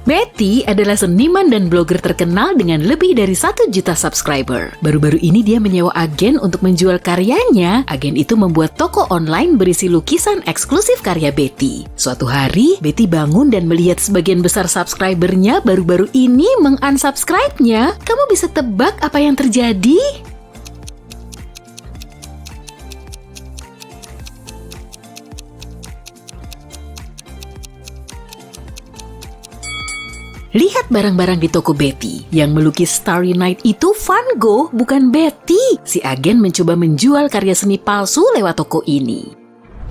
Betty adalah seniman dan blogger terkenal dengan lebih dari 1 juta subscriber. Baru-baru ini dia menyewa agen untuk menjual karyanya. Agen itu membuat toko online berisi lukisan eksklusif karya Betty. Suatu hari, Betty bangun dan melihat sebagian besar subscribernya baru-baru ini meng-unsubscribe-nya. Kamu bisa tebak apa yang terjadi? Lihat barang-barang di toko Betty. Yang melukis Starry Night itu Van Gogh, bukan Betty. Si agen mencoba menjual karya seni palsu lewat toko ini.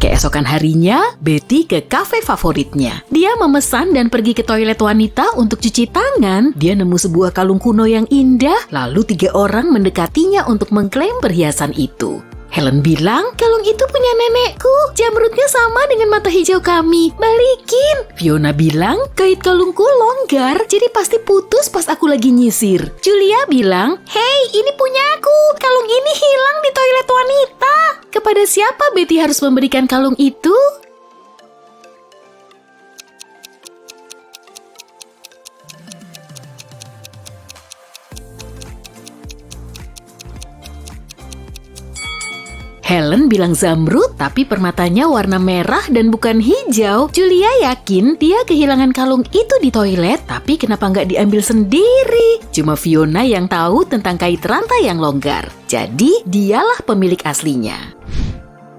Keesokan harinya, Betty ke kafe favoritnya. Dia memesan dan pergi ke toilet wanita untuk cuci tangan. Dia nemu sebuah kalung kuno yang indah, lalu 3 orang mendekatinya untuk mengklaim perhiasan itu. Helen bilang, kalung itu punya nenekku. Jamrutnya sama dengan mata hijau kami. Balikin. Fiona bilang, kait kalungku longgar, jadi pasti putus pas aku lagi nyisir. Julia bilang, hei, ini punyaku. Kalung ini hilang di toilet wanita. Kepada siapa Betty harus memberikan kalung itu? Helen bilang zamrud, tapi permatanya warna merah dan bukan hijau. Julia yakin dia kehilangan kalung itu di toilet, tapi kenapa nggak diambil sendiri? Cuma Fiona yang tahu tentang kait rantai yang longgar. Jadi, dialah pemilik aslinya.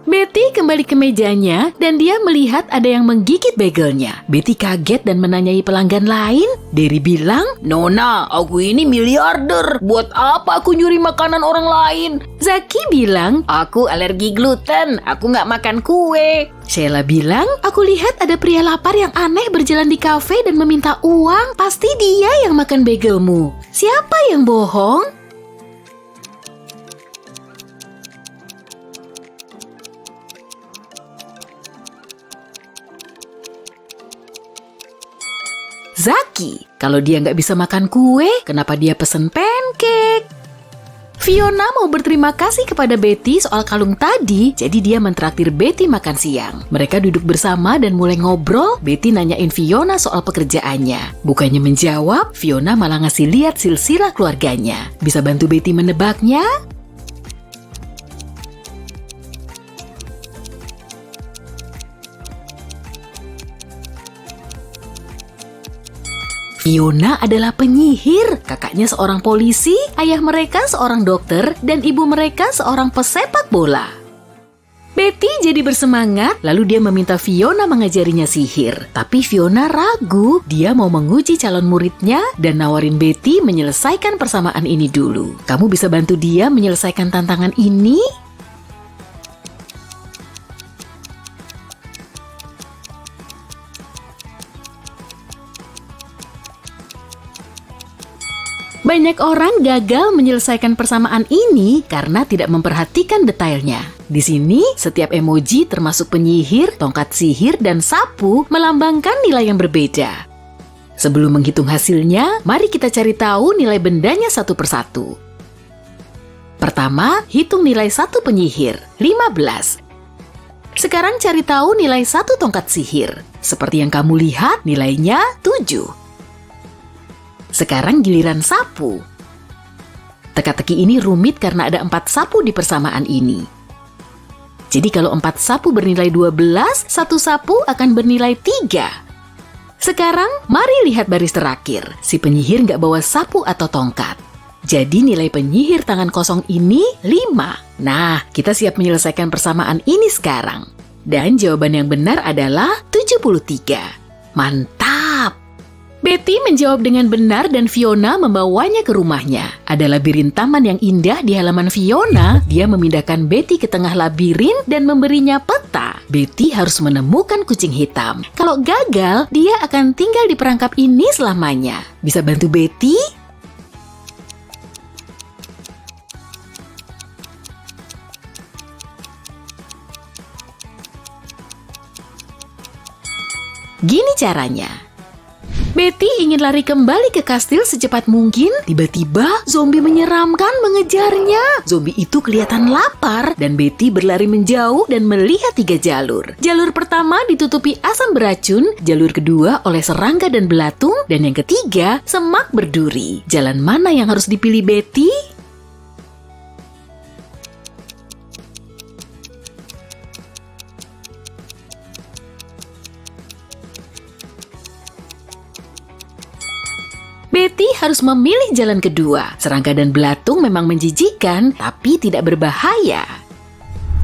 Betty kembali ke mejanya dan dia melihat ada yang menggigit bagelnya. Betty kaget dan menanyai pelanggan lain. Derry bilang, Nona, aku ini miliarder. Buat apa aku nyuri makanan orang lain? Zaki bilang, aku alergi gluten. Aku nggak makan kue. Sheila bilang, aku lihat ada pria lapar yang aneh berjalan di kafe dan meminta uang. Pasti dia yang makan bagelmu. Siapa yang bohong? Zaki, kalau dia nggak bisa makan kue, kenapa dia pesen pancake? Fiona mau berterima kasih kepada Betty soal kalung tadi, jadi dia mentraktir Betty makan siang. Mereka duduk bersama dan mulai ngobrol. Betty nanyain Fiona soal pekerjaannya. Bukannya menjawab, Fiona malah ngasih lihat silsilah keluarganya. Bisa bantu Betty menebaknya? Fiona adalah penyihir, kakaknya seorang polisi, ayah mereka seorang dokter, dan ibu mereka seorang pesepak bola. Betty jadi bersemangat, lalu dia meminta Fiona mengajarinya sihir. Tapi Fiona ragu, dia mau menguji calon muridnya dan nawarin Betty menyelesaikan persamaan ini dulu. Kamu bisa bantu dia menyelesaikan tantangan ini? Banyak orang gagal menyelesaikan persamaan ini karena tidak memperhatikan detailnya. Di sini, setiap emoji termasuk penyihir, tongkat sihir, dan sapu melambangkan nilai yang berbeda. Sebelum menghitung hasilnya, mari kita cari tahu nilai bendanya satu persatu. Pertama, hitung nilai satu penyihir, 15. Sekarang cari tahu nilai satu tongkat sihir. Seperti yang kamu lihat, nilainya 7. Sekarang giliran sapu. Teka-teki ini rumit karena ada 4 sapu di persamaan ini. Jadi kalau 4 sapu bernilai 12, 1 sapu akan bernilai 3. Sekarang mari lihat baris terakhir. Si penyihir nggak bawa sapu atau tongkat. Jadi nilai penyihir tangan kosong ini 5. Nah, kita siap menyelesaikan persamaan ini sekarang. Dan jawaban yang benar adalah 73. Mantap! Betty menjawab dengan benar dan Fiona membawanya ke rumahnya. Ada labirin taman yang indah di halaman Fiona. Dia memindahkan Betty ke tengah labirin dan memberinya peta. Betty harus menemukan kucing hitam. Kalau gagal, dia akan tinggal di perangkap ini selamanya. Bisa bantu Betty? Gini caranya. Betty ingin lari kembali ke kastil secepat mungkin. Tiba-tiba zombie menyeramkan mengejarnya. Zombie itu kelihatan lapar dan Betty berlari menjauh dan melihat 3 jalur. Jalur pertama ditutupi asam beracun, jalur kedua oleh serangga dan belatung, dan yang ketiga semak berduri. Jalan mana yang harus dipilih Betty? Betty harus memilih jalan kedua. Serangga dan belatung memang menjijikkan, tapi tidak berbahaya.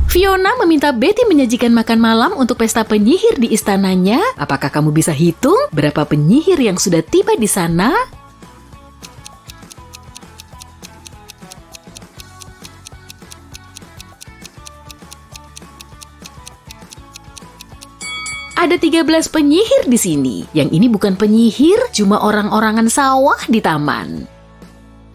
Fiona meminta Betty menyajikan makan malam untuk pesta penyihir di istananya. Apakah kamu bisa hitung berapa penyihir yang sudah tiba di sana? Ada 13 penyihir di sini. Yang ini bukan penyihir, cuma orang-orangan sawah di taman.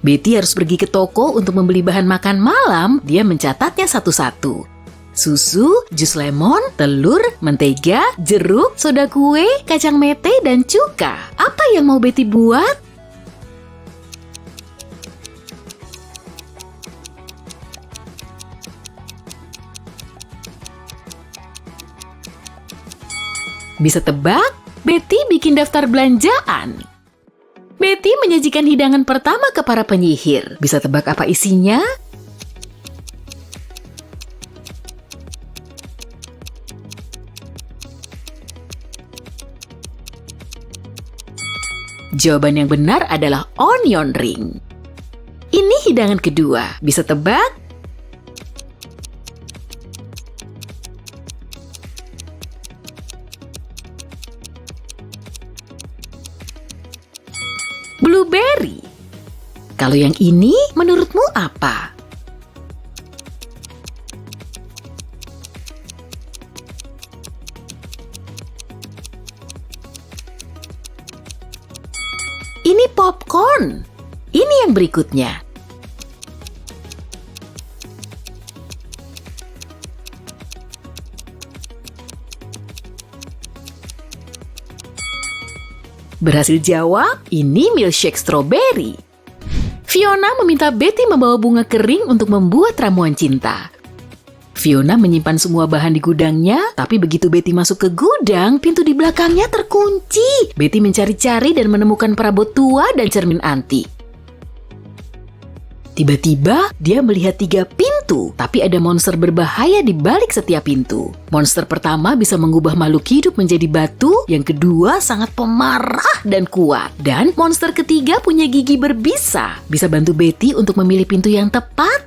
Betty harus pergi ke toko untuk membeli bahan makan malam. Dia mencatatnya satu-satu. Susu, jus lemon, telur, mentega, jeruk, soda kue, kacang mete, dan cuka. Apa yang mau Betty buat? Bisa tebak? Betty bikin daftar belanjaan. Betty menyajikan hidangan pertama ke para penyihir. Bisa tebak apa isinya? Jawaban yang benar adalah onion ring. Ini hidangan kedua. Bisa tebak? Blueberry. Kalau yang ini, menurutmu apa? Ini popcorn. Ini yang berikutnya. Berhasil jawab, ini milkshake strawberry. Fiona meminta Betty membawa bunga kering untuk membuat ramuan cinta. Fiona menyimpan semua bahan di gudangnya, tapi begitu Betty masuk ke gudang, pintu di belakangnya terkunci. Betty mencari-cari dan menemukan perabot tua dan cermin antik. Tiba-tiba, dia melihat 3 pintu, tapi ada monster berbahaya di balik setiap pintu. Monster pertama bisa mengubah makhluk hidup menjadi batu, yang kedua sangat pemarah dan kuat, dan monster ketiga punya gigi berbisa. Bisa bantu Betty untuk memilih pintu yang tepat?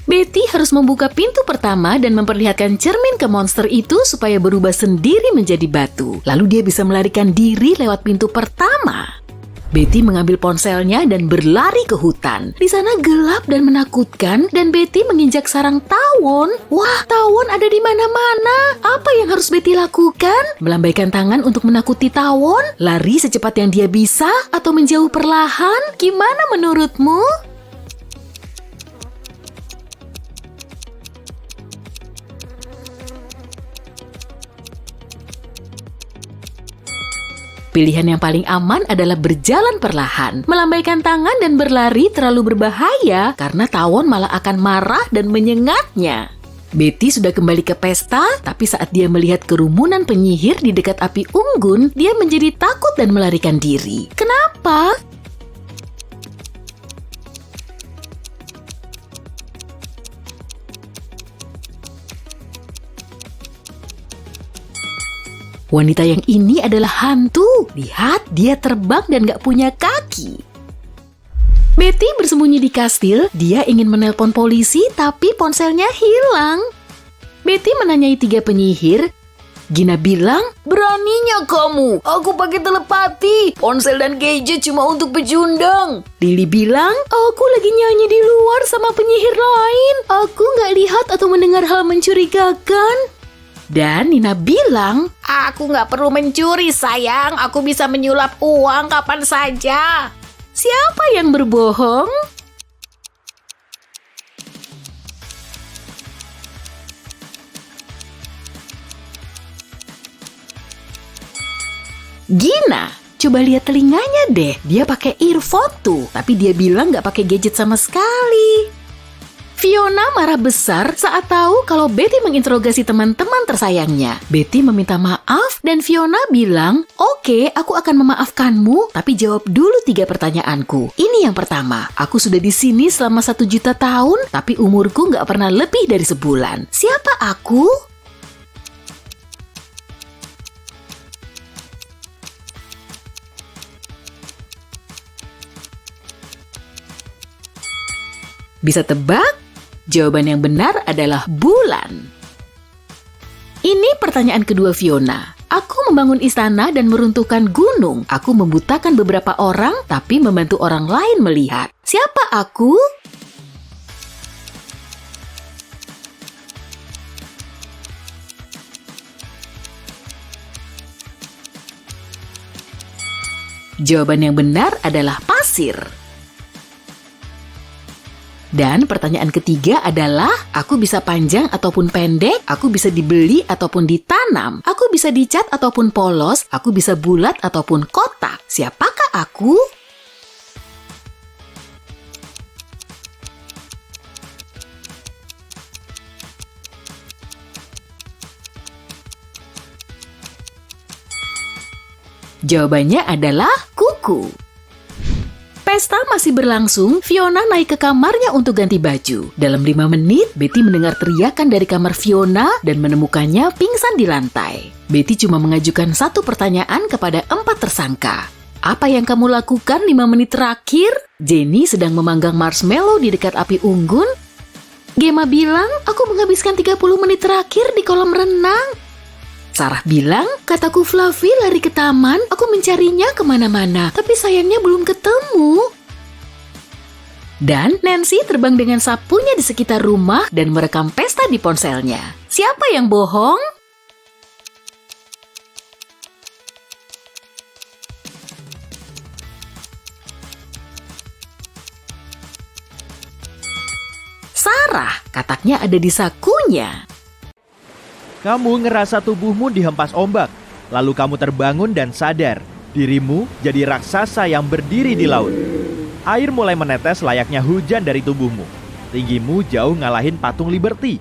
Betty harus membuka pintu pertama dan memperlihatkan cermin ke monster itu supaya berubah sendiri menjadi batu. Lalu dia bisa melarikan diri lewat pintu pertama. Betty mengambil ponselnya dan berlari ke hutan. Di sana gelap dan menakutkan dan Betty menginjak sarang tawon. Wah, tawon ada di mana-mana. Apa yang harus Betty lakukan? Melambaikan tangan untuk menakuti tawon? Lari secepat yang dia bisa? Atau menjauh perlahan? Gimana menurutmu? Pilihan yang paling aman adalah berjalan perlahan. Melambaikan tangan dan berlari terlalu berbahaya karena tawon malah akan marah dan menyengatnya. Betty sudah kembali ke pesta, tapi saat dia melihat kerumunan penyihir di dekat api unggun, dia menjadi takut dan melarikan diri. Kenapa? Wanita yang ini adalah hantu. Lihat, dia terbang dan gak punya kaki. Betty bersembunyi di kastil. Dia ingin menelpon polisi, tapi ponselnya hilang. Betty menanyai 3 penyihir. Gina bilang, "Beraninya kamu? Aku pakai telepati. Ponsel dan gadget cuma untuk pecundang." Lily bilang, "Aku lagi nyanyi di luar sama penyihir lain. Aku gak lihat atau mendengar hal mencurigakan." Dan Nina bilang, "Aku nggak perlu mencuri, sayang. Aku bisa menyulap uang kapan saja." Siapa yang berbohong? Gina, coba lihat telinganya deh. Dia pakai earphone tuh, tapi dia bilang nggak pakai gadget sama sekali. Fiona marah besar saat tahu kalau Betty menginterogasi teman-teman tersayangnya. Betty meminta maaf dan Fiona bilang, "Oke, aku akan memaafkanmu, tapi jawab dulu 3 pertanyaanku. Ini yang pertama, aku sudah di sini selama 1 juta tahun, tapi umurku nggak pernah lebih dari sebulan. Siapa aku?" Bisa tebak? Jawaban yang benar adalah bulan. Ini pertanyaan kedua Fiona. Aku membangun istana dan meruntuhkan gunung. Aku membutakan beberapa orang, tapi membantu orang lain melihat. Siapa aku? Jawaban yang benar adalah pasir. Dan pertanyaan ketiga adalah, aku bisa panjang ataupun pendek, aku bisa dibeli ataupun ditanam, aku bisa dicat ataupun polos, aku bisa bulat ataupun kotak. Siapakah aku? Jawabannya adalah kuku. Pesta masih berlangsung, Fiona naik ke kamarnya untuk ganti baju. Dalam 5 menit, Betty mendengar teriakan dari kamar Fiona dan menemukannya pingsan di lantai. Betty cuma mengajukan 1 pertanyaan kepada 4 tersangka. Apa yang kamu lakukan 5 menit terakhir? Jenny sedang memanggang marshmallow di dekat api unggun. Gemma bilang, aku menghabiskan 30 menit terakhir di kolam renang. Sarah bilang, kataku Fluffy lari ke taman, aku mencarinya kemana-mana, tapi sayangnya belum ketemu. Dan Nancy terbang dengan sapunya di sekitar rumah dan merekam pesta di ponselnya. Siapa yang bohong? Sarah, kataknya ada di sakunya. Kamu ngerasa tubuhmu dihempas ombak, lalu kamu terbangun dan sadar. Dirimu jadi raksasa yang berdiri di laut. Air mulai menetes layaknya hujan dari tubuhmu. Tinggimu jauh ngalahin patung Liberty.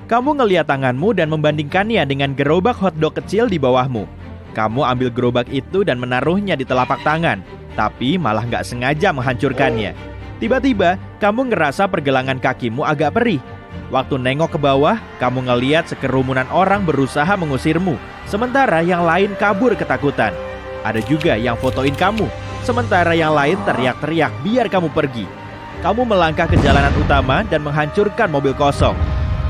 Kamu ngeliat tanganmu dan membandingkannya dengan gerobak hotdog kecil di bawahmu. Kamu ambil gerobak itu dan menaruhnya di telapak tangan, tapi malah nggak sengaja menghancurkannya. Tiba-tiba, kamu ngerasa pergelangan kakimu agak perih. Waktu nengok ke bawah, kamu ngeliat sekerumunan orang berusaha mengusirmu, sementara yang lain kabur ketakutan. Ada juga yang fotoin kamu, sementara yang lain teriak-teriak biar kamu pergi. Kamu melangkah ke jalanan utama dan menghancurkan mobil kosong.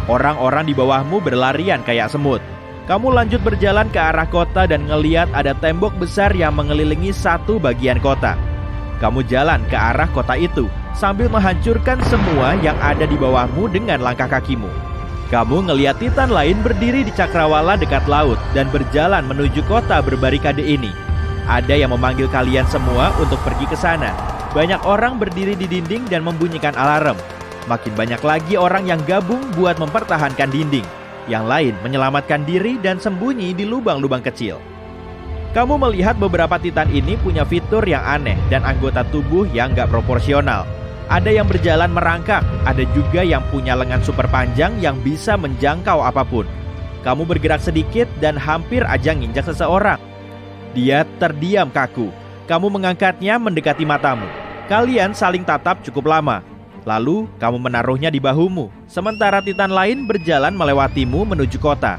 Orang-orang di bawahmu berlarian kayak semut. Kamu lanjut berjalan ke arah kota dan ngeliat ada tembok besar yang mengelilingi satu bagian kota. Kamu jalan ke arah kota itu sambil menghancurkan semua yang ada di bawahmu dengan langkah kakimu. Kamu ngeliat Titan lain berdiri di cakrawala dekat laut dan berjalan menuju kota berbarikade ini. Ada yang memanggil kalian semua untuk pergi ke sana. Banyak orang berdiri di dinding dan membunyikan alarm. Makin banyak lagi orang yang gabung buat mempertahankan dinding. Yang lain menyelamatkan diri dan sembunyi di lubang-lubang kecil. Kamu melihat beberapa Titan ini punya fitur yang aneh dan anggota tubuh yang gak proporsional. Ada yang berjalan merangkak, ada juga yang punya lengan super panjang yang bisa menjangkau apapun. Kamu bergerak sedikit dan hampir aja nginjak seseorang. Dia terdiam kaku. Kamu mengangkatnya mendekati matamu. Kalian saling tatap cukup lama. Lalu kamu menaruhnya di bahumu, sementara Titan lain berjalan melewatimu menuju kota.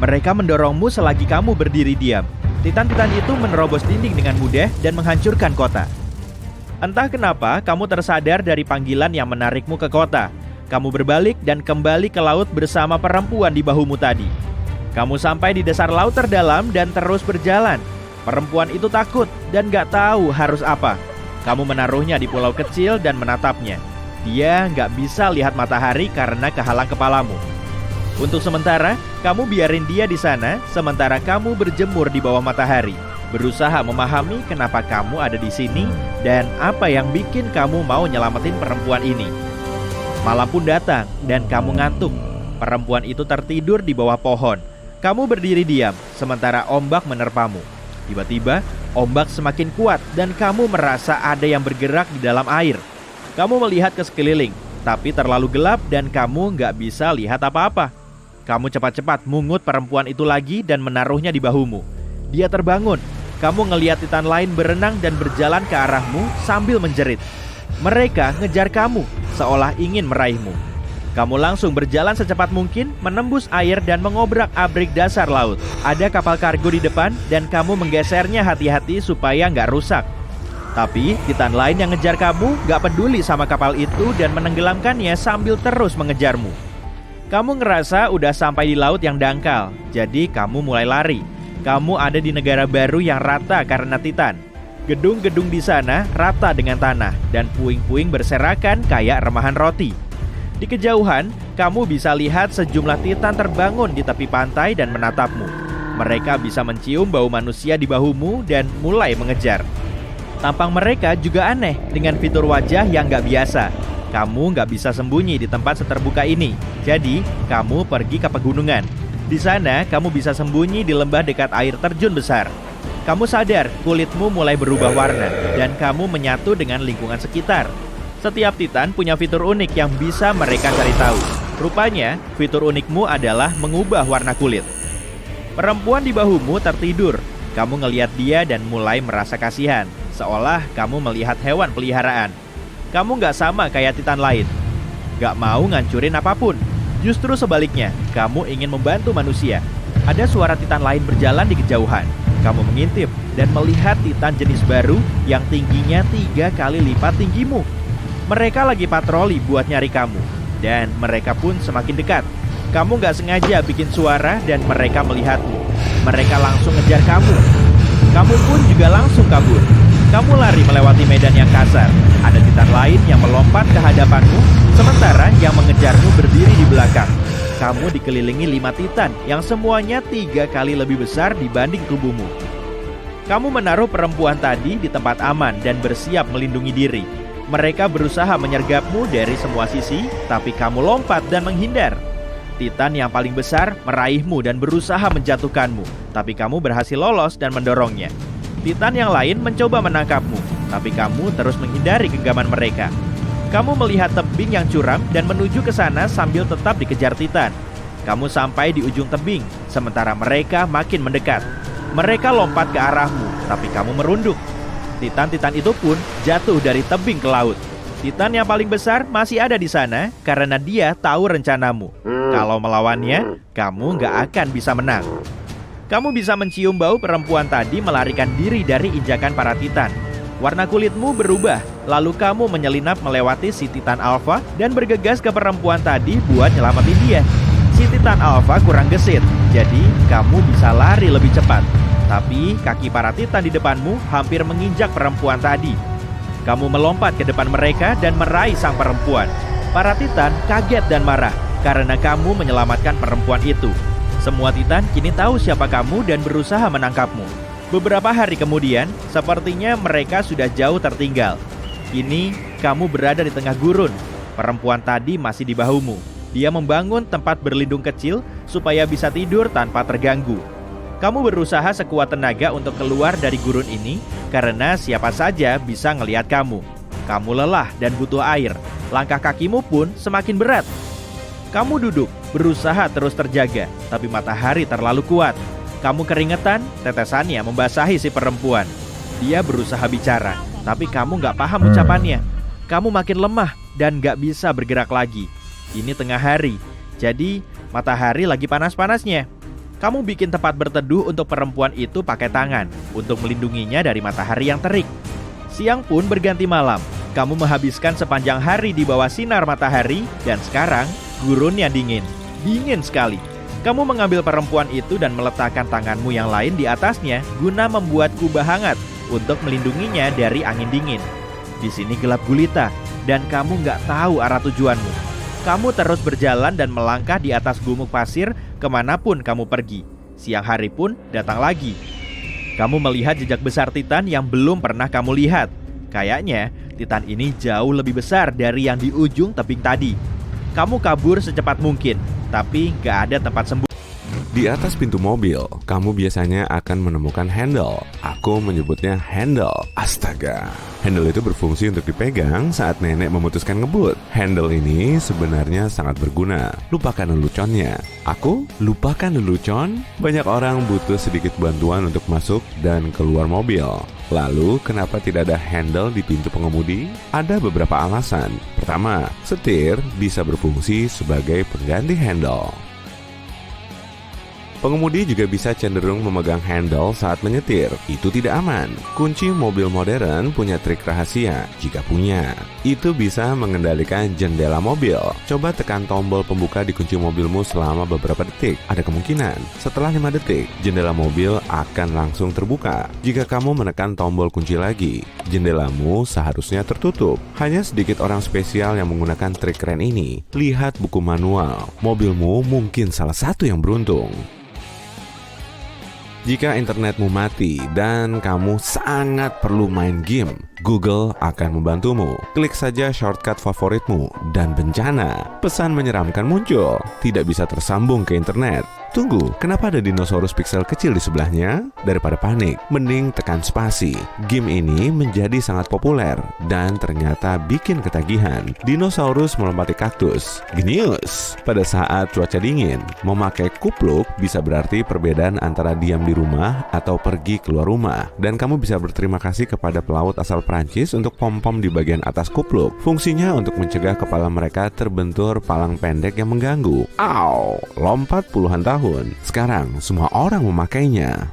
Mereka mendorongmu selagi kamu berdiri diam. Titan-titan itu menerobos dinding dengan mudah dan menghancurkan kota. Entah kenapa kamu tersadar dari panggilan yang menarikmu ke kota. Kamu berbalik dan kembali ke laut bersama perempuan di bahumu tadi. Kamu sampai di dasar laut terdalam dan terus berjalan. Perempuan itu takut dan gak tahu harus apa. Kamu menaruhnya di pulau kecil dan menatapnya. Dia gak bisa lihat matahari karena kehalang kepalamu. Untuk sementara, kamu biarin dia di sana, sementara kamu berjemur di bawah matahari, berusaha memahami kenapa kamu ada di sini dan apa yang bikin kamu mau nyelamatin perempuan ini. Malam pun datang dan kamu ngantuk. Perempuan itu tertidur di bawah pohon. Kamu berdiri diam, sementara ombak menerpamu. Tiba-tiba, ombak semakin kuat dan kamu merasa ada yang bergerak di dalam air. Kamu melihat ke sekeliling, tapi terlalu gelap dan kamu nggak bisa lihat apa-apa. Kamu cepat-cepat mungut perempuan itu lagi dan menaruhnya di bahumu. Dia terbangun. Kamu ngelihat Titan lain berenang dan berjalan ke arahmu sambil menjerit. Mereka ngejar kamu, seolah ingin meraihmu. Kamu langsung berjalan secepat mungkin, menembus air dan mengobrak-abrik dasar laut. Ada kapal kargo di depan dan kamu menggesernya hati-hati supaya nggak rusak. Tapi Titan lain yang ngejar kamu nggak peduli sama kapal itu dan menenggelamkannya sambil terus mengejarmu. Kamu ngerasa udah sampai di laut yang dangkal, jadi kamu mulai lari. Kamu ada di negara baru yang rata karena Titan. Gedung-gedung di sana rata dengan tanah dan puing-puing berserakan kayak remahan roti. Di kejauhan, kamu bisa lihat sejumlah Titan terbangun di tepi pantai dan menatapmu. Mereka bisa mencium bau manusia di bahumu dan mulai mengejar. Tampang mereka juga aneh dengan fitur wajah yang nggak biasa. Kamu nggak bisa sembunyi di tempat seterbuka ini, jadi kamu pergi ke pegunungan. Di sana, kamu bisa sembunyi di lembah dekat air terjun besar. Kamu sadar kulitmu mulai berubah warna dan kamu menyatu dengan lingkungan sekitar. Setiap Titan punya fitur unik yang bisa mereka cari tahu. Rupanya, fitur unikmu adalah mengubah warna kulit. Perempuan di bahumu tertidur. Kamu ngelihat dia dan mulai merasa kasihan, seolah kamu melihat hewan peliharaan. Kamu nggak sama kayak Titan lain. Nggak mau ngancurin apapun. Justru sebaliknya, kamu ingin membantu manusia. Ada suara Titan lain berjalan di kejauhan. Kamu mengintip dan melihat Titan jenis baru yang tingginya 3 kali lipat tinggimu. Mereka lagi patroli buat nyari kamu, dan mereka pun semakin dekat. Kamu gak sengaja bikin suara dan mereka melihatmu. Mereka langsung ngejar kamu. Kamu pun juga langsung kabur. Kamu lari melewati medan yang kasar. Ada Titan lain yang melompat ke hadapanmu, sementara yang mengejarmu berdiri di belakang. Kamu dikelilingi 5 Titan yang semuanya 3 kali lebih besar dibanding tubuhmu. Kamu menaruh perempuan tadi di tempat aman dan bersiap melindungi diri. Mereka berusaha menyergapmu dari semua sisi, tapi kamu lompat dan menghindar. Titan yang paling besar meraihmu dan berusaha menjatuhkanmu, tapi kamu berhasil lolos dan mendorongnya. Titan yang lain mencoba menangkapmu, tapi kamu terus menghindari genggaman mereka. Kamu melihat tebing yang curam dan menuju ke sana sambil tetap dikejar Titan. Kamu sampai di ujung tebing, sementara mereka makin mendekat. Mereka lompat ke arahmu, tapi kamu merunduk. Titan-Titan itu pun jatuh dari tebing ke laut. Titan yang paling besar masih ada di sana karena dia tahu rencanamu. Kalau melawannya, kamu nggak akan bisa menang. Kamu bisa mencium bau perempuan tadi melarikan diri dari injakan para Titan. Warna kulitmu berubah, lalu kamu menyelinap melewati si Titan Alpha dan bergegas ke perempuan tadi buat nyelamatin dia. Si Titan Alpha kurang gesit, jadi kamu bisa lari lebih cepat. Tapi kaki para Titan di depanmu hampir menginjak perempuan tadi. Kamu melompat ke depan mereka dan meraih sang perempuan. Para Titan kaget dan marah karena kamu menyelamatkan perempuan itu. Semua Titan kini tahu siapa kamu dan berusaha menangkapmu. Beberapa hari kemudian, sepertinya mereka sudah jauh tertinggal. Kini, kamu berada di tengah gurun. Perempuan tadi masih di bahumu. Dia membangun tempat berlindung kecil supaya bisa tidur tanpa terganggu. Kamu berusaha sekuat tenaga untuk keluar dari gurun ini karena siapa saja bisa ngelihat kamu. Kamu lelah dan butuh air. Langkah kakimu pun semakin berat. Kamu duduk, berusaha terus terjaga, tapi matahari terlalu kuat. Kamu keringetan, tetesannya membasahi si perempuan. Dia berusaha bicara, tapi kamu gak paham ucapannya. Kamu makin lemah dan gak bisa bergerak lagi. Ini tengah hari, jadi matahari lagi panas-panasnya. Kamu bikin tempat berteduh untuk perempuan itu pakai tangan untuk melindunginya dari matahari yang terik. Siang pun berganti malam. Kamu menghabiskan sepanjang hari di bawah sinar matahari dan sekarang gurunnya dingin. Dingin sekali. Kamu mengambil perempuan itu dan meletakkan tanganmu yang lain di atasnya guna membuat kubah hangat untuk melindunginya dari angin dingin. Di sini gelap gulita dan kamu nggak tahu arah tujuanmu. Kamu terus berjalan dan melangkah di atas gumuk pasir kemanapun kamu pergi. Siang hari pun datang lagi. Kamu melihat jejak besar Titan yang belum pernah kamu lihat. Kayaknya Titan ini jauh lebih besar dari yang di ujung tebing tadi. Kamu kabur secepat mungkin, tapi gak ada tempat sembunyi. Di atas pintu mobil, kamu biasanya akan menemukan handle. Aku menyebutnya handle. Astaga. Handle itu berfungsi untuk dipegang saat nenek memutuskan ngebut. Handle ini sebenarnya sangat berguna. Lupakan leluconnya. Aku lupakan lelucon? Banyak orang butuh sedikit bantuan untuk masuk dan keluar mobil. Lalu, kenapa tidak ada handle di pintu pengemudi? Ada beberapa alasan. Pertama, setir bisa berfungsi sebagai pengganti handle. Pengemudi juga bisa cenderung memegang handle saat menyetir. Itu tidak aman. Kunci mobil modern punya trik rahasia. Jika punya, itu bisa mengendalikan jendela mobil. Coba tekan tombol pembuka di kunci mobilmu selama beberapa detik. Ada kemungkinan setelah 5 detik, jendela mobil akan langsung terbuka. Jika kamu menekan tombol kunci lagi, jendelamu seharusnya tertutup. Hanya sedikit orang spesial yang menggunakan trik keren ini. Lihat buku manual. Mobilmu mungkin salah satu yang beruntung. Jika internetmu mati dan kamu sangat perlu main game, Google akan membantumu. Klik saja shortcut favoritmu dan bencana. Pesan menyeramkan muncul. Tidak bisa tersambung ke internet. Tunggu, kenapa ada dinosaurus pixel kecil di sebelahnya? Daripada panik, mending tekan spasi. Game ini menjadi sangat populer dan ternyata bikin ketagihan. Dinosaurus melompati kaktus. Genius! Pada saat cuaca dingin, memakai kupluk bisa berarti perbedaan antara diam di rumah atau pergi keluar rumah. Dan kamu bisa berterima kasih kepada pelaut asal Prancis untuk pom-pom di bagian atas kupluk. Fungsinya untuk mencegah kepala mereka terbentur palang pendek yang mengganggu. Au! Lompat puluhan tahun. Sekarang semua orang memakainya.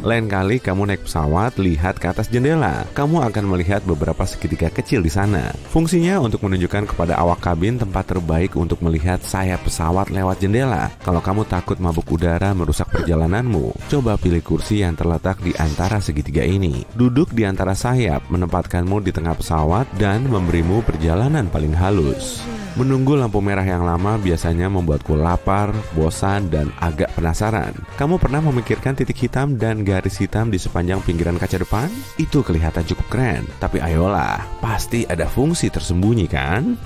Lain kali kamu naik pesawat, lihat ke atas jendela. Kamu akan melihat beberapa segitiga kecil di sana. Fungsinya untuk menunjukkan kepada awak kabin tempat terbaik untuk melihat sayap pesawat lewat jendela. Kalau kamu takut mabuk udara merusak perjalananmu, coba pilih kursi yang terletak di antara segitiga ini. Duduk di antara sayap menempatkanmu di tengah pesawat dan memberimu perjalanan paling halus. Menunggu lampu merah yang lama biasanya membuatku lapar, bosan, dan agak penasaran. Kamu pernah memikirkan titik hitam dan garis hitam di sepanjang pinggiran kaca depan? Itu kelihatan cukup keren, tapi ayolah, pasti ada fungsi tersembunyi kan?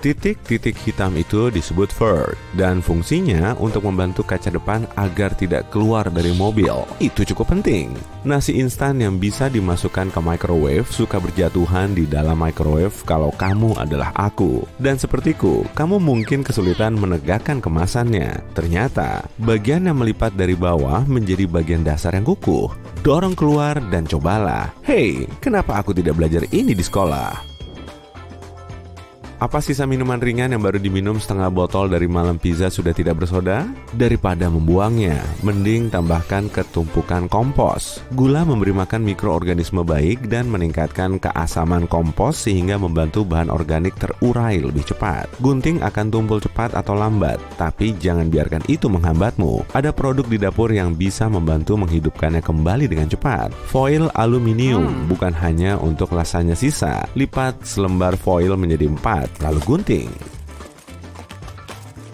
Titik-titik hitam itu disebut vert dan fungsinya untuk membantu kaca depan agar tidak keluar dari mobil. Itu cukup penting. Nasi instan yang bisa dimasukkan ke microwave suka berjatuhan di dalam microwave kalau kamu adalah aku. Dan sepertiku, kamu mungkin kesulitan menegakkan kemasannya. Ternyata, bagian yang melipat dari bawah menjadi bagian dasar yang kukuh. Dorong keluar dan cobalah. Hei, kenapa aku tidak belajar ini di sekolah? Apa sisa minuman ringan yang baru diminum setengah botol dari malam pizza sudah tidak bersoda? Daripada membuangnya, mending tambahkan ketumpukan kompos. Gula memberi makan mikroorganisme baik dan meningkatkan keasaman kompos sehingga membantu bahan organik terurai lebih cepat. Gunting akan tumpul cepat atau lambat, tapi jangan biarkan itu menghambatmu. Ada produk di dapur yang bisa membantu menghidupkannya kembali dengan cepat. Foil aluminium bukan hanya untuk lasanya sisa. Lipat selembar foil menjadi 4. Lalu gunting.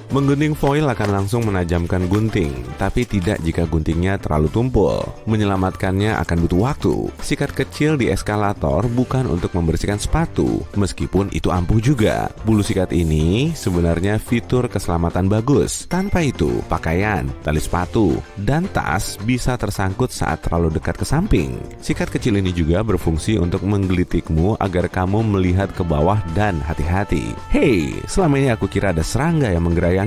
Menggunting foil akan langsung menajamkan gunting, tapi tidak jika guntingnya terlalu tumpul. Menyelamatkannya akan butuh waktu. Sikat kecil di eskalator bukan untuk membersihkan sepatu, meskipun itu ampuh juga. Bulu sikat ini sebenarnya fitur keselamatan bagus. Tanpa itu, pakaian, tali sepatu, dan tas bisa tersangkut saat terlalu dekat ke samping. Sikat kecil ini juga berfungsi untuk menggelitikmu agar kamu melihat ke bawah dan hati-hati. Hei, selama ini aku kira ada serangga yang menggerayangiku.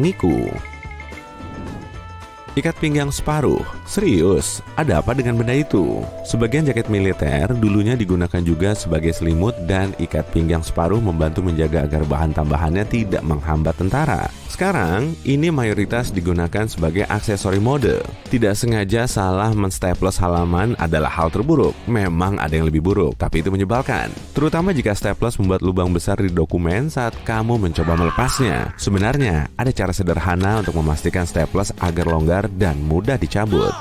Ikat pinggang separuh. Serius, ada apa dengan benda itu? Sebagian jaket militer dulunya digunakan juga sebagai selimut dan ikat pinggang separuh membantu menjaga agar bahan tambahannya tidak menghambat tentara. Sekarang, ini mayoritas digunakan sebagai aksesori mode. Tidak sengaja salah menstaples halaman adalah hal terburuk. Memang ada yang lebih buruk, tapi itu menyebalkan. Terutama jika staples membuat lubang besar di dokumen saat kamu mencoba melepasnya. Sebenarnya, ada cara sederhana untuk memastikan staples agar longgar dan mudah dicabut.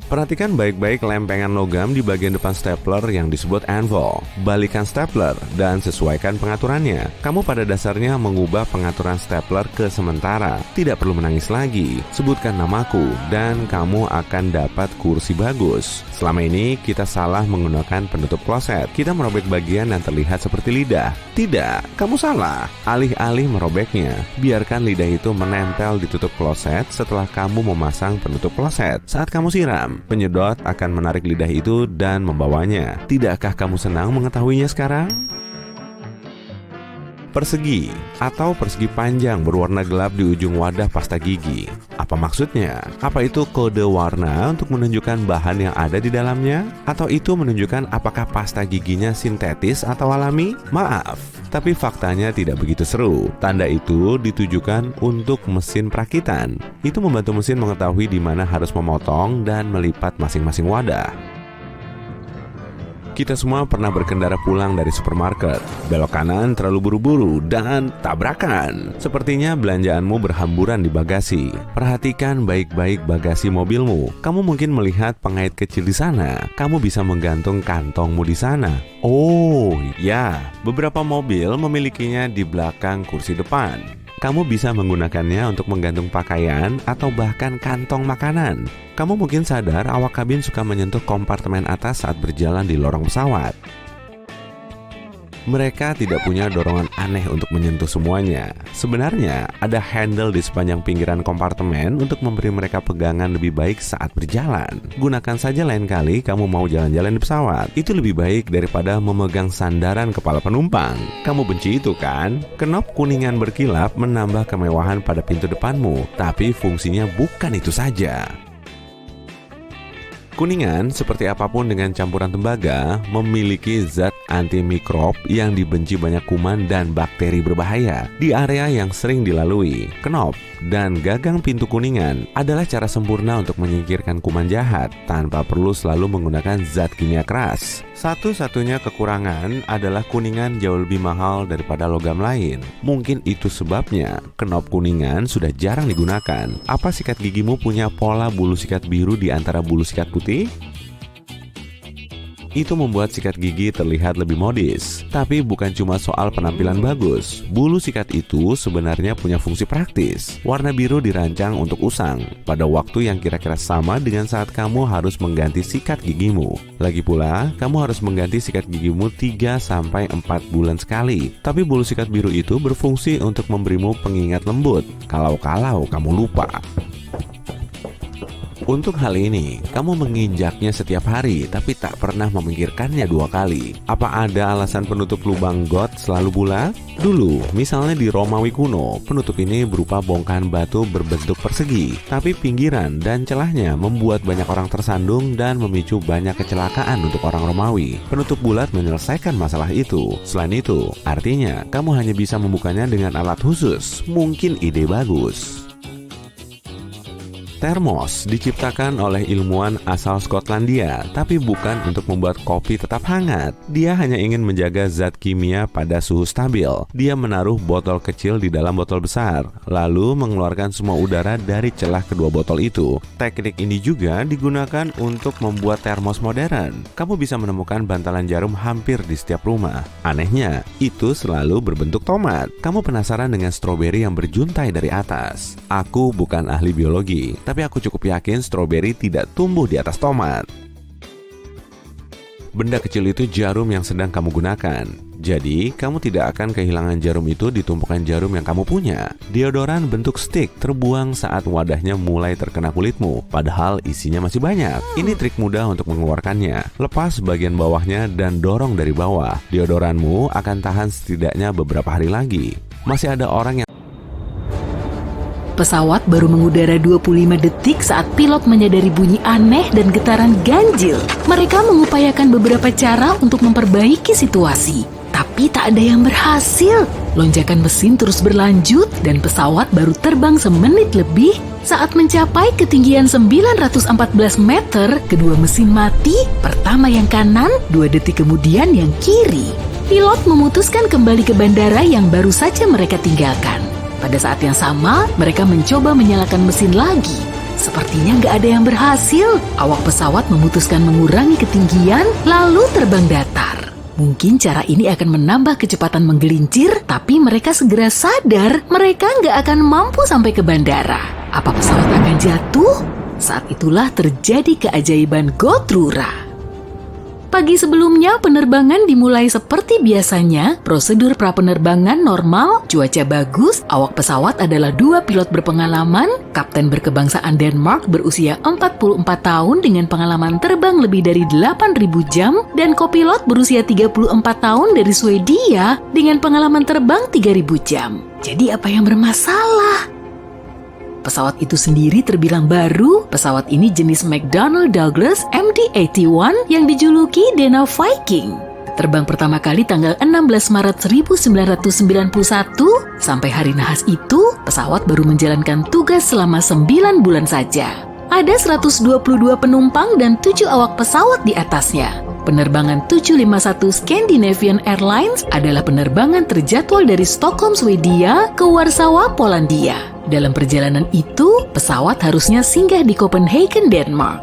Perhatikan baik-baik lempengan logam di bagian depan stapler yang disebut anvil. Balikan stapler dan sesuaikan pengaturannya. Kamu pada dasarnya mengubah pengaturan stapler ke sementara. Tidak perlu menangis lagi. Sebutkan namaku dan kamu akan dapat kursi bagus. Selama ini kita salah menggunakan penutup kloset. Kita merobek bagian yang terlihat seperti lidah. Tidak, kamu salah. Alih-alih merobeknya, biarkan lidah itu menempel di tutup kloset setelah kamu memasang penutup kloset. Saat kamu siram, penyedot akan menarik lidah itu dan membawanya. Tidakkah kamu senang mengetahuinya sekarang? Persegi atau persegi panjang berwarna gelap di ujung wadah pasta gigi. Apa maksudnya? Apa itu kode warna untuk menunjukkan bahan yang ada di dalamnya? Atau itu menunjukkan apakah pasta giginya sintetis atau alami? Maaf, tapi faktanya tidak begitu seru. Tanda itu ditujukan untuk mesin perakitan. Itu membantu mesin mengetahui di mana harus memotong dan melipat masing-masing wadah. Kita semua pernah berkendara pulang dari supermarket. Belok kanan terlalu buru-buru dan tabrakan. Sepertinya belanjaanmu berhamburan di bagasi. Perhatikan baik-baik bagasi mobilmu. Kamu mungkin melihat pengait kecil di sana. Kamu bisa menggantung kantongmu di sana. Oh, ya, beberapa mobil memilikinya di belakang kursi depan. Kamu bisa menggunakannya untuk menggantung pakaian atau bahkan kantong makanan. Kamu mungkin sadar awak kabin suka menyentuh kompartemen atas saat berjalan di lorong pesawat. Mereka tidak punya dorongan aneh untuk menyentuh semuanya. Sebenarnya, ada handle di sepanjang pinggiran kompartemen untuk memberi mereka pegangan lebih baik saat berjalan. Gunakan saja lain kali kamu mau jalan-jalan di pesawat. Itu lebih baik daripada memegang sandaran kepala penumpang. Kamu benci itu kan? Kenop kuningan berkilap menambah kemewahan pada pintu depanmu, tapi fungsinya bukan itu saja. Kuningan, seperti apapun dengan campuran tembaga, memiliki zat antimikrob yang dibenci banyak kuman dan bakteri berbahaya di area yang sering dilalui. Kenop dan gagang pintu kuningan adalah cara sempurna untuk menyingkirkan kuman jahat tanpa perlu selalu menggunakan zat kimia keras. Satu-satunya kekurangan adalah kuningan jauh lebih mahal daripada logam lain. Mungkin itu sebabnya kenop kuningan sudah jarang digunakan. Apa sikat gigimu punya pola bulu sikat biru di antara bulu sikat putih? Itu membuat sikat gigi terlihat lebih modis. Tapi bukan cuma soal penampilan bagus. Bulu sikat itu sebenarnya punya fungsi praktis. Warna biru dirancang untuk usang pada waktu yang kira-kira sama dengan saat kamu harus mengganti sikat gigimu. Lagi pula, kamu harus mengganti sikat gigimu 3-4 bulan sekali. Tapi bulu sikat biru itu berfungsi untuk memberimu pengingat lembut kalau-kalau kamu lupa. Untuk hal ini, kamu menginjaknya setiap hari tapi tak pernah memikirkannya 2 kali. Apa ada alasan penutup lubang got selalu bulat? Dulu, misalnya di Romawi kuno, penutup ini berupa bongkahan batu berbentuk persegi. Tapi pinggiran dan celahnya membuat banyak orang tersandung dan memicu banyak kecelakaan untuk orang Romawi. Penutup bulat menyelesaikan masalah itu. Selain itu, artinya kamu hanya bisa membukanya dengan alat khusus. Mungkin ide bagus. Termos diciptakan oleh ilmuwan asal Skotlandia, tapi bukan untuk membuat kopi tetap hangat. Dia hanya ingin menjaga zat kimia pada suhu stabil. Dia menaruh botol kecil di dalam botol besar, lalu mengeluarkan semua udara dari celah kedua botol itu. Teknik ini juga digunakan untuk membuat termos modern. Kamu bisa menemukan bantalan jarum hampir di setiap rumah. Anehnya, itu selalu berbentuk tomat. Kamu penasaran dengan stroberi yang berjuntai dari atas? Aku bukan ahli biologi, tapi aku cukup yakin stroberi tidak tumbuh di atas tomat. Benda kecil itu jarum yang sedang kamu gunakan. Jadi, kamu tidak akan kehilangan jarum itu di tumpukan jarum yang kamu punya. Deodoran bentuk stick terbuang saat wadahnya mulai terkena kulitmu, padahal isinya masih banyak. Ini trik mudah untuk mengeluarkannya. Lepas bagian bawahnya dan dorong dari bawah. Deodoranmu akan tahan setidaknya beberapa hari lagi. Masih ada orang yang Pesawat baru mengudara 25 detik saat pilot menyadari bunyi aneh dan getaran ganjil. Mereka mengupayakan beberapa cara untuk memperbaiki situasi, tapi tak ada yang berhasil. Lonjakan mesin terus berlanjut dan pesawat baru terbang semenit lebih. Saat mencapai ketinggian 914 meter, kedua mesin mati, pertama yang kanan, 2 detik kemudian yang kiri. Pilot memutuskan kembali ke bandara yang baru saja mereka tinggalkan. Pada saat yang sama, mereka mencoba menyalakan mesin lagi. Sepertinya nggak ada yang berhasil. Awak pesawat memutuskan mengurangi ketinggian, lalu terbang datar. Mungkin cara ini akan menambah kecepatan menggelincir, tapi mereka segera sadar mereka nggak akan mampu sampai ke bandara. Apa pesawat akan jatuh? Saat itulah terjadi keajaiban Gotrura. Pagi sebelumnya penerbangan dimulai seperti biasanya, prosedur prapenerbangan normal, cuaca bagus, awak pesawat adalah 2 pilot berpengalaman, kapten berkebangsaan Denmark berusia 44 tahun dengan pengalaman terbang lebih dari 8.000 jam, dan kopilot berusia 34 tahun dari Swedia dengan pengalaman terbang 3.000 jam. Jadi apa yang bermasalah? Pesawat itu sendiri terbilang baru. Pesawat ini jenis McDonnell Douglas MD-81 yang dijuluki Dana Viking. Terbang pertama kali tanggal 16 Maret 1991. Sampai hari nahas itu, pesawat baru menjalankan tugas selama 9 bulan saja. Ada 122 penumpang dan 7 awak pesawat di atasnya. Penerbangan 751 Scandinavian Airlines adalah penerbangan terjadwal dari Stockholm, Swedia ke Warsawa, Polandia. Dalam perjalanan itu, pesawat harusnya singgah di Copenhagen, Denmark.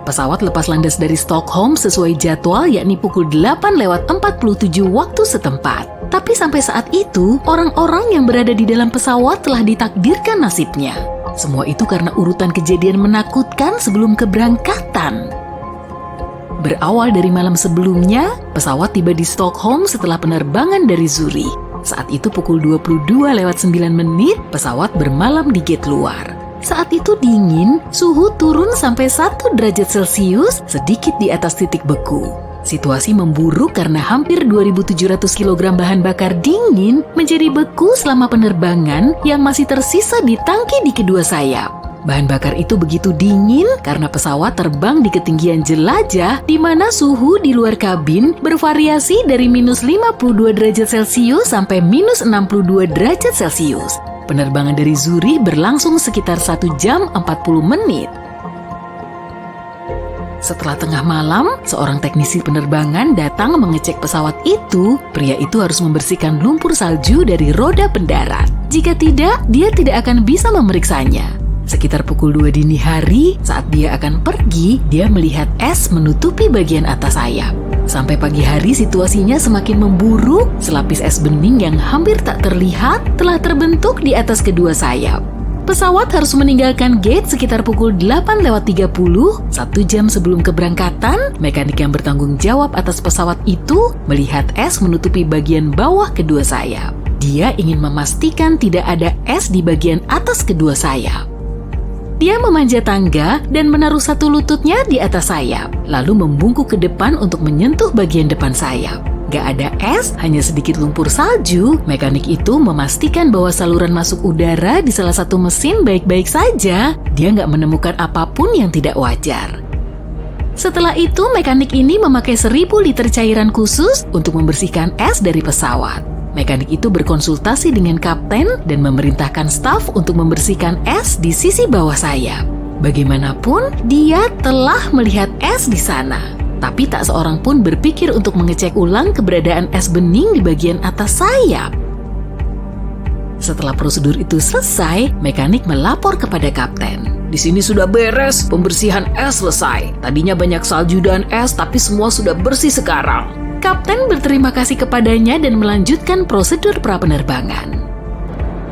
Pesawat lepas landas dari Stockholm sesuai jadwal, yakni pukul 8:47 waktu setempat. Tapi sampai saat itu, orang-orang yang berada di dalam pesawat telah ditakdirkan nasibnya. Semua itu karena urutan kejadian menakutkan sebelum keberangkatan. Berawal dari malam sebelumnya, pesawat tiba di Stockholm setelah penerbangan dari Zurich. Saat itu pukul 22:09, pesawat bermalam di gate luar. Saat itu dingin, suhu turun sampai 1 derajat Celcius, sedikit di atas titik beku. Situasi memburuk karena hampir 2.700 kg bahan bakar dingin menjadi beku selama penerbangan yang masih tersisa di tangki di kedua sayap. Bahan bakar itu begitu dingin karena pesawat terbang di ketinggian jelajah di mana suhu di luar kabin bervariasi dari minus 52 derajat Celcius sampai minus 62 derajat Celcius. Penerbangan dari Zurich berlangsung sekitar 1 jam 40 menit. Setelah tengah malam, seorang teknisi penerbangan datang mengecek pesawat itu. Pria itu harus membersihkan lumpur salju dari roda pendarat. Jika tidak, dia tidak akan bisa memeriksanya. Sekitar pukul 2 dini hari, saat dia akan pergi, dia melihat es menutupi bagian atas sayap. Sampai pagi hari situasinya semakin memburuk, selapis es bening yang hampir tak terlihat telah terbentuk di atas kedua sayap. Pesawat harus meninggalkan gate sekitar pukul 8:30, 1 jam sebelum keberangkatan. Mekanik yang bertanggung jawab atas pesawat itu melihat es menutupi bagian bawah kedua sayap. Dia ingin memastikan tidak ada es di bagian atas kedua sayap. Dia memanjat tangga dan menaruh satu lututnya di atas sayap, lalu membungkuk ke depan untuk menyentuh bagian depan sayap. Gak ada es, hanya sedikit lumpur salju. Mekanik itu memastikan bahwa saluran masuk udara di salah satu mesin baik-baik saja. Dia gak menemukan apapun yang tidak wajar. Setelah itu, mekanik ini memakai 1.000 liter cairan khusus untuk membersihkan es dari pesawat. Mekanik itu berkonsultasi dengan kapten dan memerintahkan staf untuk membersihkan es di sisi bawah sayap. Bagaimanapun, dia telah melihat es di sana. Tapi tak seorang pun berpikir untuk mengecek ulang keberadaan es bening di bagian atas sayap. Setelah prosedur itu selesai, mekanik melapor kepada kapten. Di sini sudah beres, pembersihan es selesai. Tadinya banyak salju dan es, tapi semua sudah bersih sekarang. Kapten berterima kasih kepadanya dan melanjutkan prosedur prapenerbangan.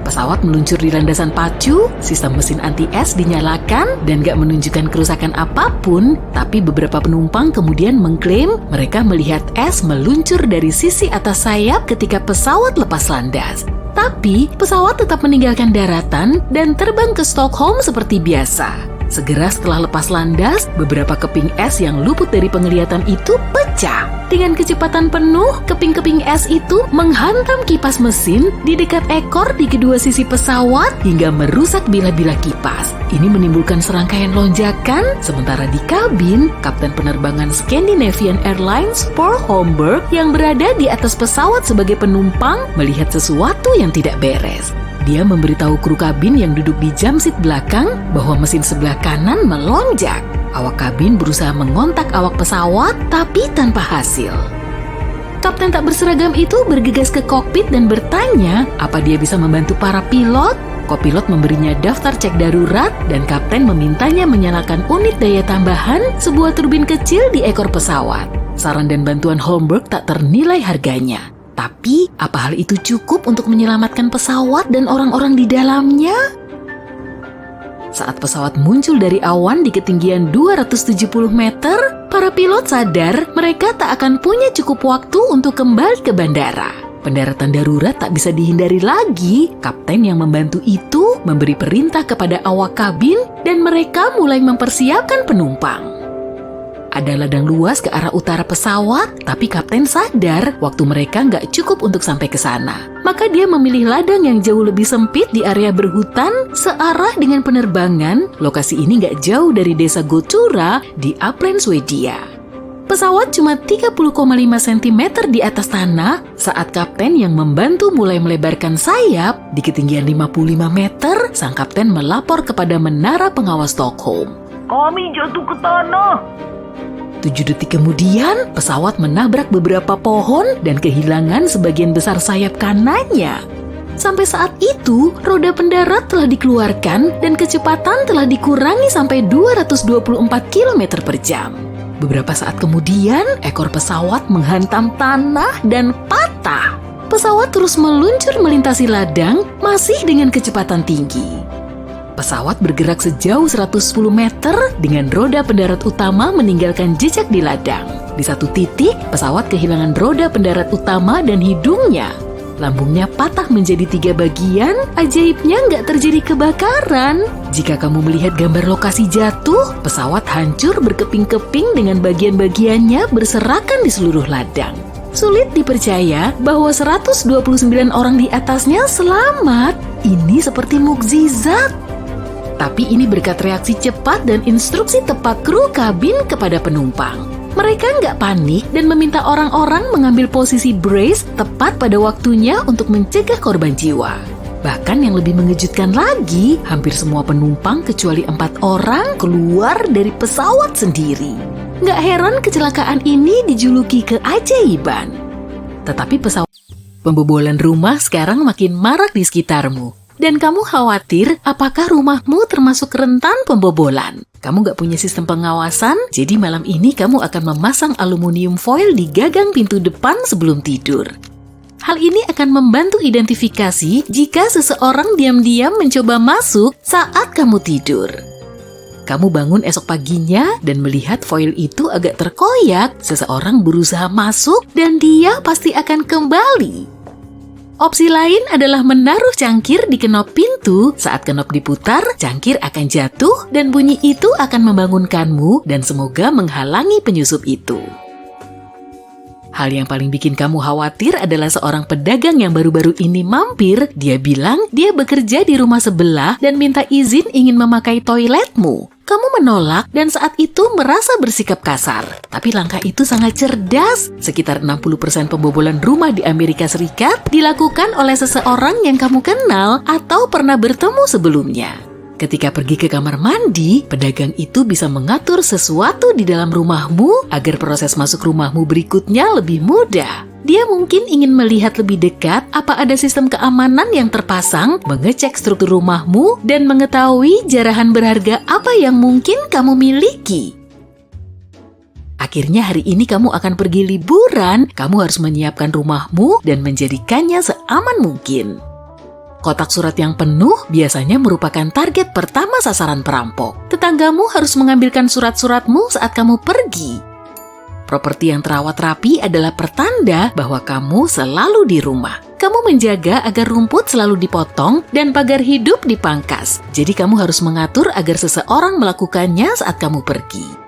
Pesawat meluncur di landasan pacu, sistem mesin anti-es dinyalakan dan gak menunjukkan kerusakan apapun, tapi beberapa penumpang kemudian mengklaim mereka melihat es meluncur dari sisi atas sayap ketika pesawat lepas landas. Tapi, pesawat tetap meninggalkan daratan dan terbang ke Stockholm seperti biasa. Segera setelah lepas landas, beberapa keping es yang luput dari penglihatan itu pecah. Dengan kecepatan penuh, keping-keping es itu menghantam kipas mesin di dekat ekor di kedua sisi pesawat hingga merusak bilah-bilah kipas. Ini menimbulkan serangkaian lonjakan, sementara di kabin, kapten penerbangan Scandinavian Airlines Paul Holmberg yang berada di atas pesawat sebagai penumpang melihat sesuatu yang tidak beres. Dia memberitahu kru kabin yang duduk di jamsit belakang bahwa mesin sebelah kanan melonjak. Awak kabin berusaha mengontak awak pesawat, tapi tanpa hasil. Kapten tak berseragam itu bergegas ke kokpit dan bertanya apa dia bisa membantu para pilot. Kopilot memberinya daftar cek darurat dan kapten memintanya menyalakan unit daya tambahan sebuah turbin kecil di ekor pesawat. Saran dan bantuan Holmberg tak ternilai harganya. Tapi, apa hal itu cukup untuk menyelamatkan pesawat dan orang-orang di dalamnya? Saat pesawat muncul dari awan di ketinggian 270 meter, para pilot sadar mereka tak akan punya cukup waktu untuk kembali ke bandara. Pendaratan darurat tak bisa dihindari lagi. Kapten yang membantu itu memberi perintah kepada awak kabin dan mereka mulai mempersiapkan penumpang. Ada ladang luas ke arah utara pesawat, tapi kapten sadar waktu mereka nggak cukup untuk sampai ke sana. Maka dia memilih ladang yang jauh lebih sempit di area berhutan searah dengan penerbangan. Lokasi ini nggak jauh dari desa Gotura di Uppland, Swedia. Pesawat cuma 30,5 cm di atas tanah saat kapten yang membantu mulai melebarkan sayap. Di ketinggian 55 meter, sang kapten melapor kepada menara pengawas Stockholm. Kami jatuh ke tanah. 7 detik kemudian, pesawat menabrak beberapa pohon dan kehilangan sebagian besar sayap kanannya. Sampai saat itu, roda pendarat telah dikeluarkan dan kecepatan telah dikurangi sampai 224 km per jam. Beberapa saat kemudian, ekor pesawat menghantam tanah dan patah. Pesawat terus meluncur melintasi ladang, masih dengan kecepatan tinggi. Pesawat bergerak sejauh 110 meter dengan roda pendarat utama meninggalkan jejak di ladang. Di satu titik, pesawat kehilangan roda pendarat utama dan hidungnya. Lambungnya patah menjadi 3 bagian, ajaibnya nggak terjadi kebakaran. Jika kamu melihat gambar lokasi jatuh, pesawat hancur berkeping-keping dengan bagian-bagiannya berserakan di seluruh ladang. Sulit dipercaya bahwa 129 orang di atasnya selamat. Ini seperti mukjizat. Tapi ini berkat reaksi cepat dan instruksi tepat kru kabin kepada penumpang. Mereka nggak panik dan meminta orang-orang mengambil posisi brace tepat pada waktunya untuk mencegah korban jiwa. Bahkan yang lebih mengejutkan lagi, hampir semua penumpang kecuali 4 orang keluar dari pesawat sendiri. Nggak heran kecelakaan ini dijuluki keajaiban. Tetapi pesawat pembobolan rumah sekarang makin marak di sekitarmu. Dan kamu khawatir apakah rumahmu termasuk rentan pembobolan. Kamu nggak punya sistem pengawasan, jadi malam ini kamu akan memasang aluminium foil di gagang pintu depan sebelum tidur. Hal ini akan membantu identifikasi jika seseorang diam-diam mencoba masuk saat kamu tidur. Kamu bangun esok paginya dan melihat foil itu agak terkoyak, seseorang berusaha masuk dan dia pasti akan kembali. Opsi lain adalah menaruh cangkir di kenop pintu. Saat kenop diputar, cangkir akan jatuh dan bunyi itu akan membangunkanmu dan semoga menghalangi penyusup itu. Hal yang paling bikin kamu khawatir adalah seorang pedagang yang baru-baru ini mampir. Dia bilang dia bekerja di rumah sebelah dan minta izin ingin memakai toiletmu. Kamu menolak dan saat itu merasa bersikap kasar. Tapi langkah itu sangat cerdas. Sekitar 60% pembobolan rumah di Amerika Serikat dilakukan oleh seseorang yang kamu kenal atau pernah bertemu sebelumnya. Ketika pergi ke kamar mandi, pedagang itu bisa mengatur sesuatu di dalam rumahmu agar proses masuk rumahmu berikutnya lebih mudah. Dia mungkin ingin melihat lebih dekat apa ada sistem keamanan yang terpasang, mengecek struktur rumahmu, dan mengetahui jarahan berharga apa yang mungkin kamu miliki. Akhirnya hari ini kamu akan pergi liburan, kamu harus menyiapkan rumahmu dan menjadikannya seaman mungkin. Kotak surat yang penuh biasanya merupakan target pertama sasaran perampok. Tetanggamu harus mengambilkan surat-suratmu saat kamu pergi. Properti yang terawat rapi adalah pertanda bahwa kamu selalu di rumah. Kamu menjaga agar rumput selalu dipotong dan pagar hidup dipangkas. Jadi kamu harus mengatur agar seseorang melakukannya saat kamu pergi.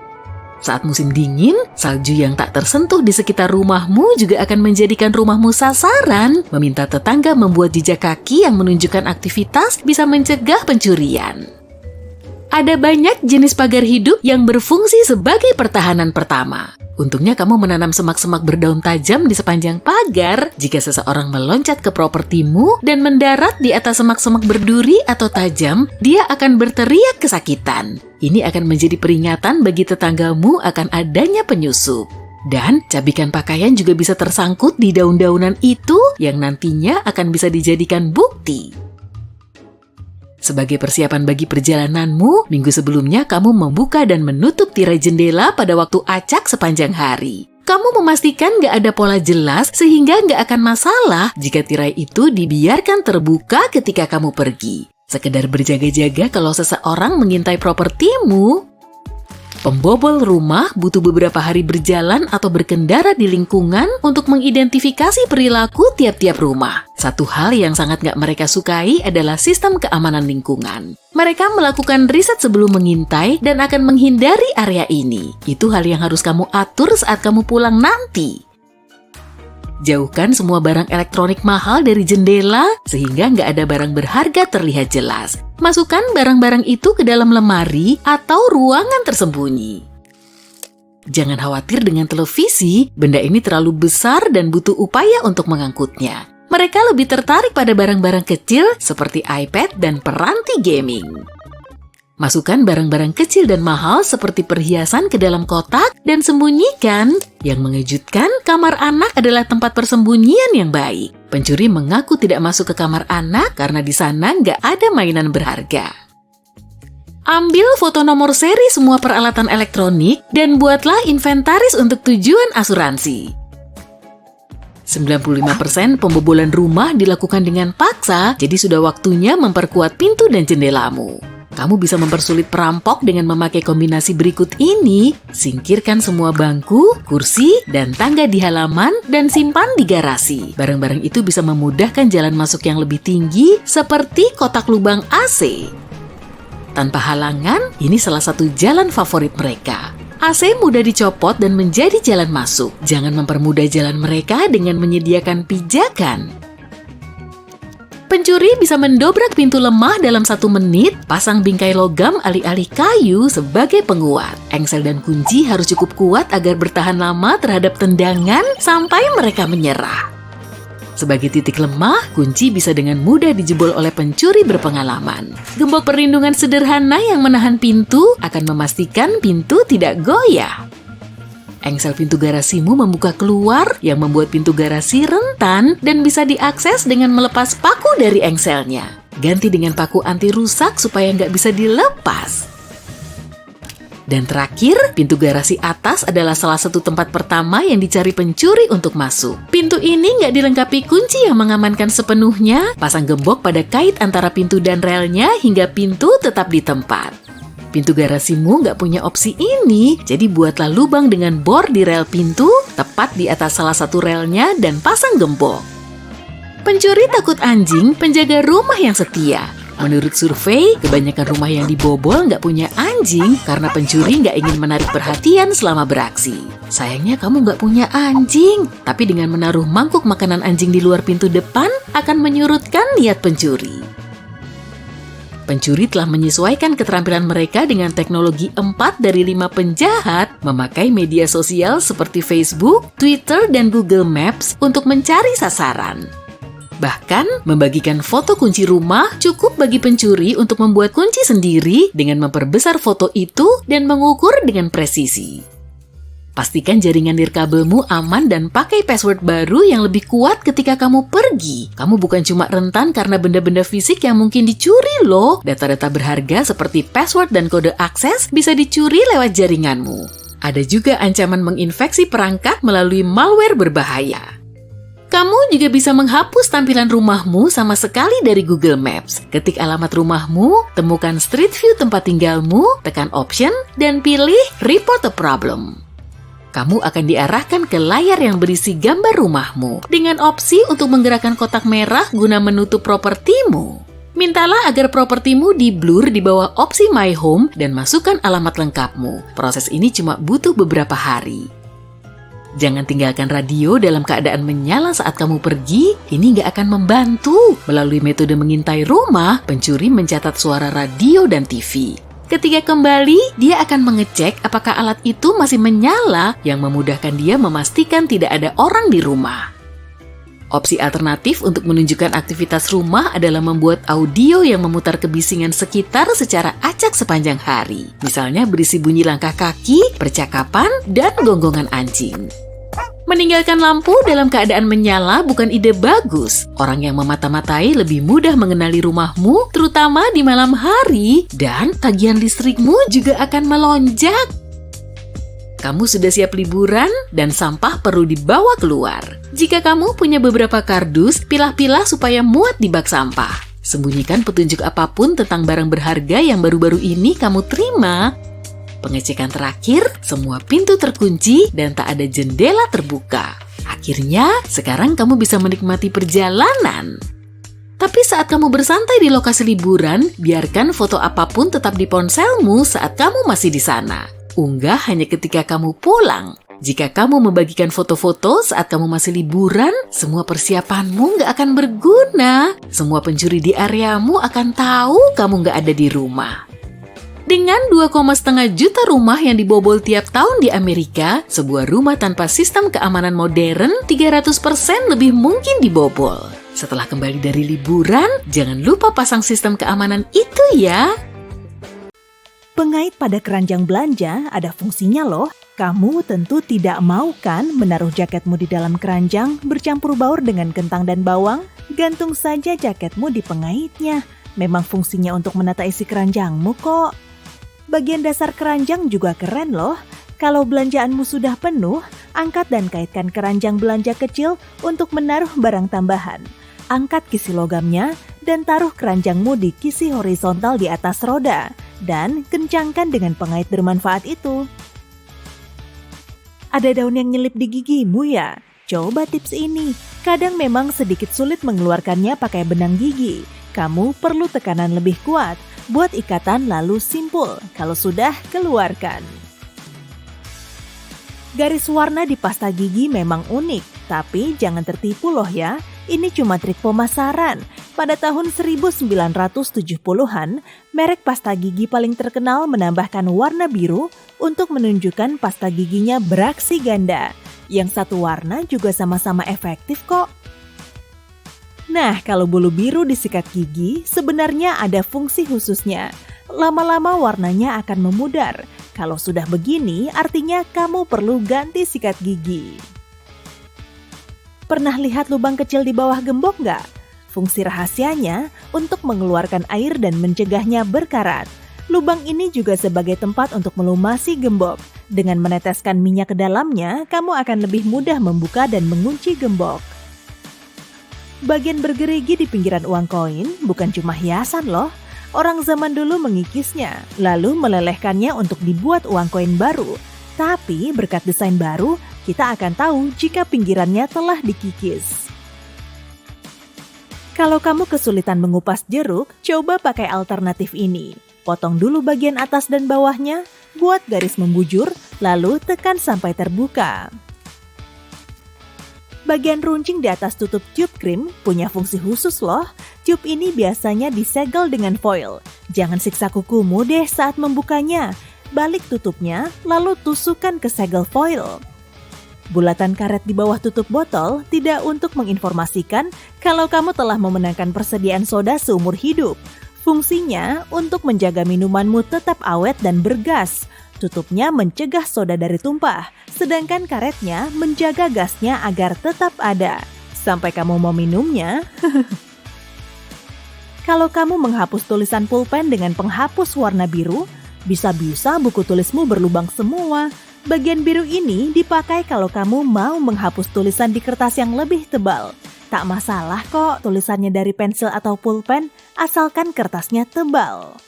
Saat musim dingin, salju yang tak tersentuh di sekitar rumahmu juga akan menjadikan rumahmu sasaran. Meminta tetangga membuat jejak kaki yang menunjukkan aktivitas bisa mencegah pencurian. Ada banyak jenis pagar hidup yang berfungsi sebagai pertahanan pertama. Untungnya kamu menanam semak-semak berdaun tajam di sepanjang pagar. Jika seseorang meloncat ke propertimu dan mendarat di atas semak-semak berduri atau tajam, dia akan berteriak kesakitan. Ini akan menjadi peringatan bagi tetanggamu akan adanya penyusup. Dan cabikan pakaian juga bisa tersangkut di daun-daunan itu yang nantinya akan bisa dijadikan bukti. Sebagai persiapan bagi perjalananmu, minggu sebelumnya kamu membuka dan menutup tirai jendela pada waktu acak sepanjang hari. Kamu memastikan nggak ada pola jelas sehingga nggak akan masalah jika tirai itu dibiarkan terbuka ketika kamu pergi. Sekedar berjaga-jaga kalau seseorang mengintai propertimu. Pembobol rumah butuh beberapa hari berjalan atau berkendara di lingkungan untuk mengidentifikasi perilaku tiap-tiap rumah. Satu hal yang sangat nggak mereka sukai adalah sistem keamanan lingkungan. Mereka melakukan riset sebelum mengintai dan akan menghindari area ini. Itu hal yang harus kamu atur saat kamu pulang nanti. Jauhkan semua barang elektronik mahal dari jendela sehingga nggak ada barang berharga terlihat jelas. Masukkan barang-barang itu ke dalam lemari atau ruangan tersembunyi. Jangan khawatir dengan televisi, benda ini terlalu besar dan butuh upaya untuk mengangkutnya. Mereka lebih tertarik pada barang-barang kecil seperti iPad dan peranti gaming. Masukkan barang-barang kecil dan mahal seperti perhiasan ke dalam kotak dan sembunyikan. Yang mengejutkan, kamar anak adalah tempat persembunyian yang baik. Pencuri mengaku tidak masuk ke kamar anak karena di sana nggak ada mainan berharga. Ambil foto nomor seri semua peralatan elektronik dan buatlah inventaris untuk tujuan asuransi. 95% pembobolan rumah dilakukan dengan paksa, jadi sudah waktunya memperkuat pintu dan jendelamu. Kamu bisa mempersulit perampok dengan memakai kombinasi berikut ini. Singkirkan semua bangku, kursi, dan tangga di halaman dan simpan di garasi. Barang-barang itu bisa memudahkan jalan masuk yang lebih tinggi seperti kotak lubang AC. Tanpa halangan, ini salah satu jalan favorit mereka. AC mudah dicopot dan menjadi jalan masuk. Jangan mempermudah jalan mereka dengan menyediakan pijakan. Pencuri bisa mendobrak pintu lemah dalam 1 menit, pasang bingkai logam alih-alih kayu sebagai penguat. Engsel dan kunci harus cukup kuat agar bertahan lama terhadap tendangan sampai mereka menyerah. Sebagai titik lemah, kunci bisa dengan mudah dijebol oleh pencuri berpengalaman. Gembok perlindungan sederhana yang menahan pintu akan memastikan pintu tidak goyah. Engsel pintu garasimu membuka keluar yang membuat pintu garasi rentan dan bisa diakses dengan melepas paku dari engselnya. Ganti dengan paku anti rusak supaya nggak bisa dilepas. Dan terakhir, pintu garasi atas adalah salah satu tempat pertama yang dicari pencuri untuk masuk. Pintu ini nggak dilengkapi kunci yang mengamankan sepenuhnya. Pasang gembok pada kait antara pintu dan relnya hingga pintu tetap di tempat. Pintu garasimu nggak punya opsi ini, jadi buatlah lubang dengan bor di rel pintu, tepat di atas salah satu relnya dan pasang gembok. Pencuri takut anjing, penjaga rumah yang setia. Menurut survei, kebanyakan rumah yang dibobol nggak punya anjing karena pencuri nggak ingin menarik perhatian selama beraksi. Sayangnya kamu nggak punya anjing, tapi dengan menaruh mangkuk makanan anjing di luar pintu depan akan menyurutkan niat pencuri. Pencuri telah menyesuaikan keterampilan mereka dengan teknologi 4 dari 5 penjahat memakai media sosial seperti Facebook, Twitter, dan Google Maps untuk mencari sasaran. Bahkan, membagikan foto kunci rumah cukup bagi pencuri untuk membuat kunci sendiri dengan memperbesar foto itu dan mengukur dengan presisi. Pastikan jaringan nirkabelmu aman dan pakai password baru yang lebih kuat ketika kamu pergi. Kamu bukan cuma rentan karena benda-benda fisik yang mungkin dicuri loh. Data-data berharga seperti password dan kode akses bisa dicuri lewat jaringanmu. Ada juga ancaman menginfeksi perangkat melalui malware berbahaya. Kamu juga bisa menghapus tampilan rumahmu sama sekali dari Google Maps. Ketik alamat rumahmu, temukan Street View tempat tinggalmu, tekan Option, dan pilih Report a Problem. Kamu akan diarahkan ke layar yang berisi gambar rumahmu dengan opsi untuk menggerakkan kotak merah guna menutup propertimu. Mintalah agar propertimu di-blur di bawah opsi My Home dan masukkan alamat lengkapmu. Proses ini cuma butuh beberapa hari. Jangan tinggalkan radio dalam keadaan menyala saat kamu pergi, ini nggak akan membantu. Melalui metode mengintai rumah, pencuri mencatat suara radio dan TV. Ketika kembali, dia akan mengecek apakah alat itu masih menyala yang memudahkan dia memastikan tidak ada orang di rumah. Opsi alternatif untuk menunjukkan aktivitas rumah adalah membuat audio yang memutar kebisingan sekitar secara acak sepanjang hari. Misalnya berisi bunyi langkah kaki, percakapan, dan gonggongan anjing. Meninggalkan lampu dalam keadaan menyala bukan ide bagus. Orang yang memata-matai lebih mudah mengenali rumahmu, terutama di malam hari, dan tagihan listrikmu juga akan melonjak. Kamu sudah siap liburan dan sampah perlu dibawa keluar. Jika kamu punya beberapa kardus, pilah-pilah supaya muat di bak sampah. Sembunyikan petunjuk apapun tentang barang berharga yang baru-baru ini kamu terima. Pengecekan terakhir, semua pintu terkunci dan tak ada jendela terbuka. Akhirnya, sekarang kamu bisa menikmati perjalanan. Tapi saat kamu bersantai di lokasi liburan, biarkan foto apapun tetap di ponselmu saat kamu masih di sana. Unggah hanya ketika kamu pulang. Jika kamu membagikan foto-foto saat kamu masih liburan, semua persiapanmu nggak akan berguna. Semua pencuri di areamu akan tahu kamu nggak ada di rumah. Dengan 2,5 juta rumah yang dibobol tiap tahun di Amerika, sebuah rumah tanpa sistem keamanan modern 300% lebih mungkin dibobol. Setelah kembali dari liburan, jangan lupa pasang sistem keamanan itu ya. Pengait pada keranjang belanja ada fungsinya loh. Kamu tentu tidak mau kan menaruh jaketmu di dalam keranjang bercampur baur dengan kentang dan bawang? Gantung saja jaketmu di pengaitnya. Memang fungsinya untuk menata isi keranjangmu kok. Bagian dasar keranjang juga keren loh. Kalau belanjaanmu sudah penuh, angkat dan kaitkan keranjang belanja kecil untuk menaruh barang tambahan. Angkat kisi logamnya dan taruh keranjangmu di kisi horizontal di atas roda. Dan kencangkan dengan pengait bermanfaat itu. Ada daun yang nyelip di gigimu ya? Coba tips ini. Kadang memang sedikit sulit mengeluarkannya pakai benang gigi. Kamu perlu tekanan lebih kuat. Buat ikatan lalu simpul. Kalau sudah, keluarkan. Garis warna di pasta gigi memang unik, tapi jangan tertipu loh ya. Ini cuma trik pemasaran. Pada tahun 1970-an, merek pasta gigi paling terkenal menambahkan warna biru untuk menunjukkan pasta giginya beraksi ganda. Yang satu warna juga sama-sama efektif kok. Nah, kalau bulu biru disikat gigi, sebenarnya ada fungsi khususnya. Lama-lama warnanya akan memudar. Kalau sudah begini, artinya kamu perlu ganti sikat gigi. Pernah lihat lubang kecil di bawah gembok nggak? Fungsi rahasianya untuk mengeluarkan air dan mencegahnya berkarat. Lubang ini juga sebagai tempat untuk melumasi gembok. Dengan meneteskan minyak ke dalamnya, kamu akan lebih mudah membuka dan mengunci gembok. Bagian bergerigi di pinggiran uang koin bukan cuma hiasan loh. Orang zaman dulu mengikisnya, lalu melelehkannya untuk dibuat uang koin baru. Tapi berkat desain baru, kita akan tahu jika pinggirannya telah dikikis. Kalau kamu kesulitan mengupas jeruk, coba pakai alternatif ini. Potong dulu bagian atas dan bawahnya, buat garis membujur, lalu tekan sampai terbuka. Bagian runcing di atas tutup tube krim punya fungsi khusus loh. Tube ini biasanya disegel dengan foil. Jangan siksa kukumu deh saat membukanya. Balik tutupnya, lalu tusukkan ke segel foil. Bulatan karet di bawah tutup botol tidak untuk menginformasikan kalau kamu telah memenangkan persediaan soda seumur hidup. Fungsinya untuk menjaga minumanmu tetap awet dan bergas. Tutupnya mencegah soda dari tumpah, sedangkan karetnya menjaga gasnya agar tetap ada. Sampai kamu mau minumnya. Kalau kamu menghapus tulisan pulpen dengan penghapus warna biru, bisa-bisa buku tulismu berlubang semua. Bagian biru ini dipakai kalau kamu mau menghapus tulisan di kertas yang lebih tebal. Tak masalah kok tulisannya dari pensil atau pulpen, asalkan kertasnya tebal.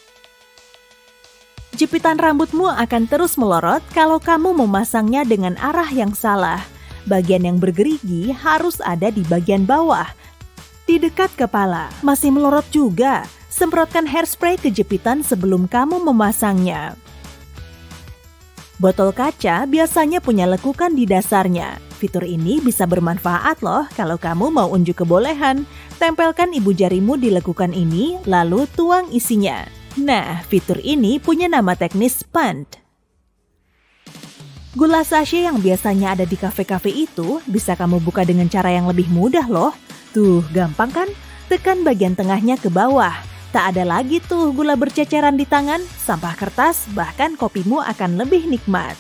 Jepitan rambutmu akan terus melorot kalau kamu memasangnya dengan arah yang salah. Bagian yang bergerigi harus ada di bagian bawah, di dekat kepala. Masih melorot juga, semprotkan hairspray ke jepitan sebelum kamu memasangnya. Botol kaca biasanya punya lekukan di dasarnya. Fitur ini bisa bermanfaat loh kalau kamu mau unjuk kebolehan. Tempelkan ibu jarimu di lekukan ini, lalu tuang isinya. Nah, fitur ini punya nama teknis Punt. Gula sachet yang biasanya ada di kafe-kafe itu bisa kamu buka dengan cara yang lebih mudah loh. Tuh, gampang kan? Tekan bagian tengahnya ke bawah. Tak ada lagi tuh gula berceceran di tangan, sampah kertas, bahkan kopimu akan lebih nikmat.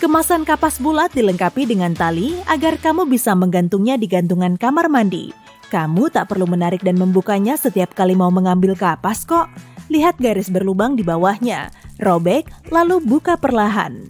Kemasan kapas bulat dilengkapi dengan tali agar kamu bisa menggantungnya di gantungan kamar mandi. Kamu tak perlu menarik dan membukanya setiap kali mau mengambil kapas kok. Lihat garis berlubang di bawahnya. Robek, lalu buka perlahan.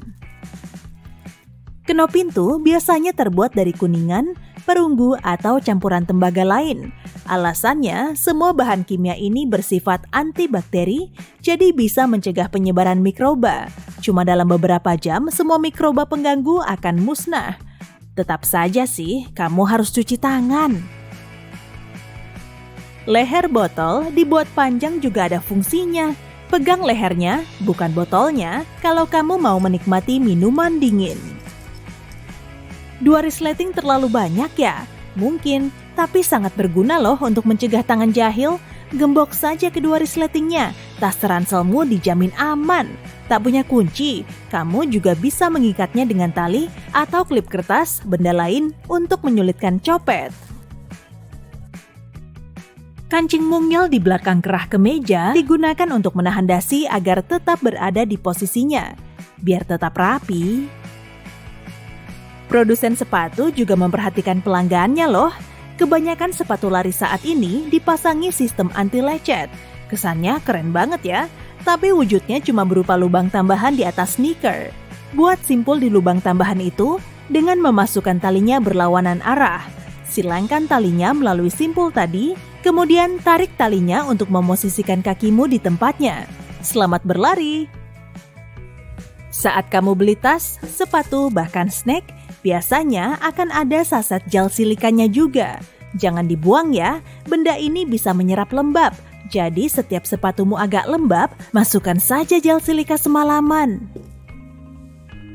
Kenop pintu biasanya terbuat dari kuningan, perunggu, atau campuran tembaga lain. Alasannya, semua bahan kimia ini bersifat antibakteri, jadi bisa mencegah penyebaran mikroba. Cuma dalam beberapa jam, semua mikroba pengganggu akan musnah. Tetap saja sih, kamu harus cuci tangan. Leher botol dibuat panjang juga ada fungsinya. Pegang lehernya, bukan botolnya, kalau kamu mau menikmati minuman dingin. 2 resleting terlalu banyak ya? Mungkin, tapi sangat berguna loh untuk mencegah tangan jahil. Gembok saja kedua resletingnya, tas ranselmu dijamin aman. Tak punya kunci, kamu juga bisa mengikatnya dengan tali atau klip kertas, benda lain untuk menyulitkan copet. Kancing mungil di belakang kerah kemeja digunakan untuk menahan dasi agar tetap berada di posisinya. Biar tetap rapi. Produsen sepatu juga memperhatikan pelanggannya loh. Kebanyakan sepatu lari saat ini dipasangi sistem anti-lecet. Kesannya keren banget ya, tapi wujudnya cuma berupa lubang tambahan di atas sneaker. Buat simpul di lubang tambahan itu dengan memasukkan talinya berlawanan arah. Silangkan talinya melalui simpul tadi, kemudian tarik talinya untuk memosisikan kakimu di tempatnya. Selamat berlari! Saat kamu beli tas, sepatu, bahkan snack, biasanya akan ada saset gel silikanya juga. Jangan dibuang ya, benda ini bisa menyerap lembab. Jadi setiap sepatumu agak lembab, masukkan saja gel silika semalaman.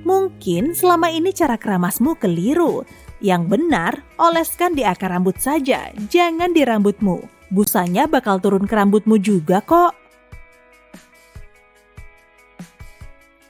Mungkin selama ini cara keramasmu keliru. Yang benar, oleskan di akar rambut saja, jangan di rambutmu. Busanya bakal turun ke rambutmu juga kok.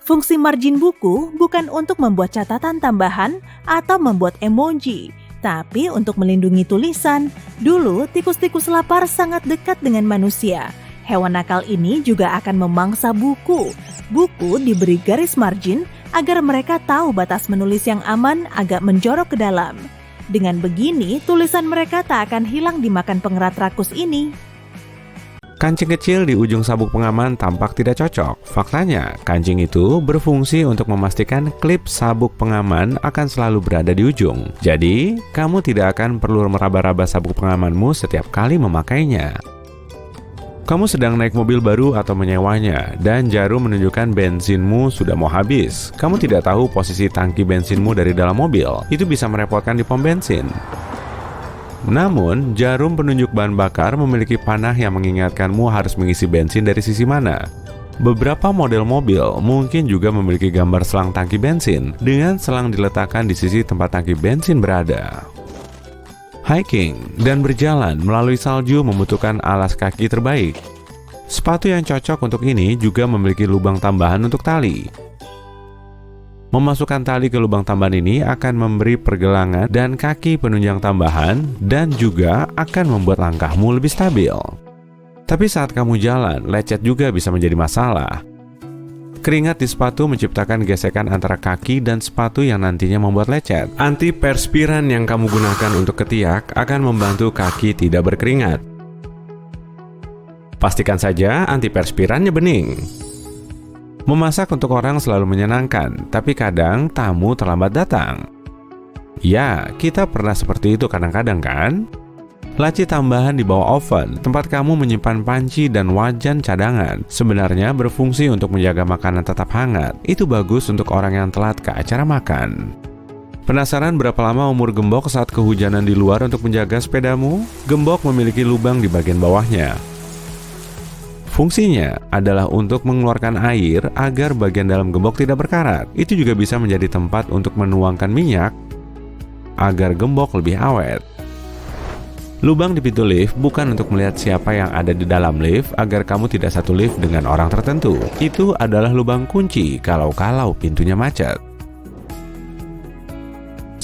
Fungsi margin buku bukan untuk membuat catatan tambahan atau membuat emoji, tapi untuk melindungi tulisan. Dulu, tikus-tikus lapar sangat dekat dengan manusia. Hewan nakal ini juga akan memangsa buku. Buku diberi garis margin agar mereka tahu batas menulis yang aman agak menjorok ke dalam. Dengan begini, tulisan mereka tak akan hilang dimakan pengerat rakus ini. Kancing kecil di ujung sabuk pengaman tampak tidak cocok. Faktanya, kancing itu berfungsi untuk memastikan klip sabuk pengaman akan selalu berada di ujung. Jadi, kamu tidak akan perlu meraba-raba sabuk pengamanmu setiap kali memakainya. Kamu sedang naik mobil baru atau menyewanya, dan jarum menunjukkan bensinmu sudah mau habis. Kamu tidak tahu posisi tangki bensinmu dari dalam mobil. Itu bisa merepotkan di pom bensin. Namun, jarum penunjuk bahan bakar memiliki panah yang mengingatkanmu harus mengisi bensin dari sisi mana. Beberapa model mobil mungkin juga memiliki gambar selang tangki bensin, dengan selang diletakkan di sisi tempat tangki bensin berada. Hiking dan berjalan melalui salju membutuhkan alas kaki terbaik. Sepatu yang cocok untuk ini juga memiliki lubang tambahan untuk tali. Memasukkan tali ke lubang tambahan ini akan memberi pergelangan dan kaki penunjang tambahan dan juga akan membuat langkahmu lebih stabil. Tapi saat kamu jalan, lecet juga bisa menjadi masalah. Keringat di sepatu menciptakan gesekan antara kaki dan sepatu yang nantinya membuat lecet. Antiperspiran yang kamu gunakan untuk ketiak akan membantu kaki tidak berkeringat. Pastikan saja antiperspirannya bening. Memasak untuk orang selalu menyenangkan, tapi kadang tamu terlambat datang. Ya, kita pernah seperti itu kadang-kadang kan? Laci tambahan di bawah oven, tempat kamu menyimpan panci dan wajan cadangan, sebenarnya berfungsi untuk menjaga makanan tetap hangat. Itu bagus untuk orang yang telat ke acara makan. Penasaran berapa lama umur gembok saat kehujanan di luar untuk menjaga sepedamu? Gembok memiliki lubang di bagian bawahnya. Fungsinya adalah untuk mengeluarkan air agar bagian dalam gembok tidak berkarat. Itu juga bisa menjadi tempat untuk menuangkan minyak agar gembok lebih awet. Lubang di pintu lift bukan untuk melihat siapa yang ada di dalam lift agar kamu tidak satu lift dengan orang tertentu. Itu adalah lubang kunci kalau pintunya macet.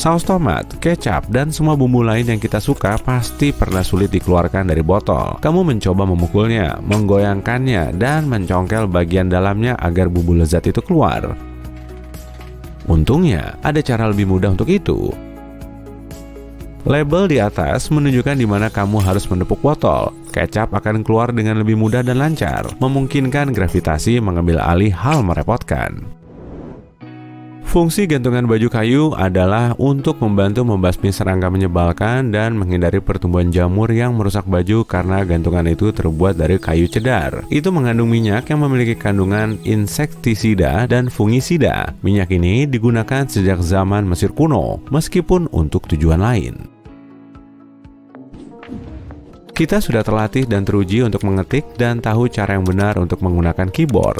Saus tomat, kecap, dan semua bumbu lain yang kita suka pasti pernah sulit dikeluarkan dari botol. Kamu mencoba memukulnya, menggoyangkannya, dan mencongkel bagian dalamnya agar bumbu lezat itu keluar. Untungnya, ada cara lebih mudah untuk itu. Label di atas menunjukkan di mana kamu harus menepuk botol. Kecap akan keluar dengan lebih mudah dan lancar, memungkinkan gravitasi mengambil alih hal merepotkan. Fungsi gantungan baju kayu adalah untuk membantu membasmi serangga menyebalkan dan menghindari pertumbuhan jamur yang merusak baju karena gantungan itu terbuat dari kayu cedar. Itu mengandung minyak yang memiliki kandungan insektisida dan fungisida. Minyak ini digunakan sejak zaman Mesir kuno, meskipun untuk tujuan lain. Kita sudah terlatih dan teruji untuk mengetik dan tahu cara yang benar untuk menggunakan keyboard.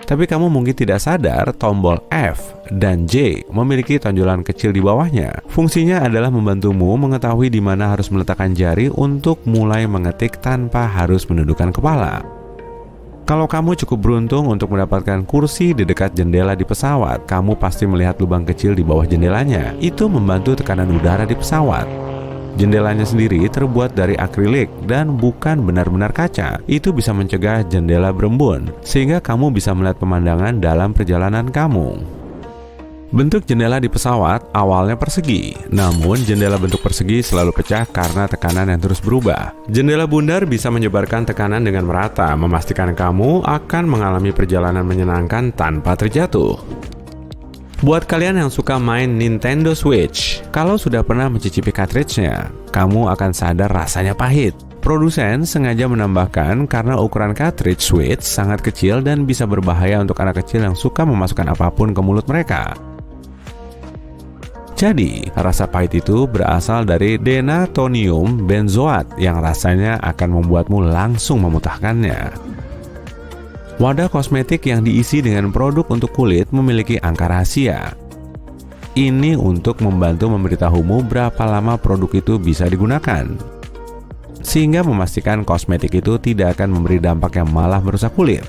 Tapi kamu mungkin tidak sadar tombol F dan J memiliki tonjolan kecil di bawahnya. Fungsinya adalah membantumu mengetahui di mana harus meletakkan jari untuk mulai mengetik tanpa harus menundukkan kepala. Kalau kamu cukup beruntung untuk mendapatkan kursi di dekat jendela di pesawat, kamu pasti melihat lubang kecil di bawah jendelanya. Itu membantu tekanan udara di pesawat. Jendelanya sendiri terbuat dari akrilik dan bukan benar-benar kaca. Itu bisa mencegah jendela berembun, sehingga kamu bisa melihat pemandangan dalam perjalanan kamu. Bentuk jendela di pesawat awalnya persegi, namun jendela bentuk persegi selalu pecah karena tekanan yang terus berubah. Jendela bundar bisa menyebarkan tekanan dengan merata, memastikan kamu akan mengalami perjalanan menyenangkan tanpa terjatuh. Buat kalian yang suka main Nintendo Switch, kalau sudah pernah mencicipi cartridge-nya, kamu akan sadar rasanya pahit. Produsen sengaja menambahkan karena ukuran cartridge Switch sangat kecil dan bisa berbahaya untuk anak kecil yang suka memasukkan apapun ke mulut mereka. Jadi, rasa pahit itu berasal dari denatonium benzoat yang rasanya akan membuatmu langsung memuntahkannya. Wadah kosmetik yang diisi dengan produk untuk kulit memiliki angka rahasia. Ini untuk membantu memberitahumu berapa lama produk itu bisa digunakan, sehingga memastikan kosmetik itu tidak akan memberi dampak yang malah merusak kulit.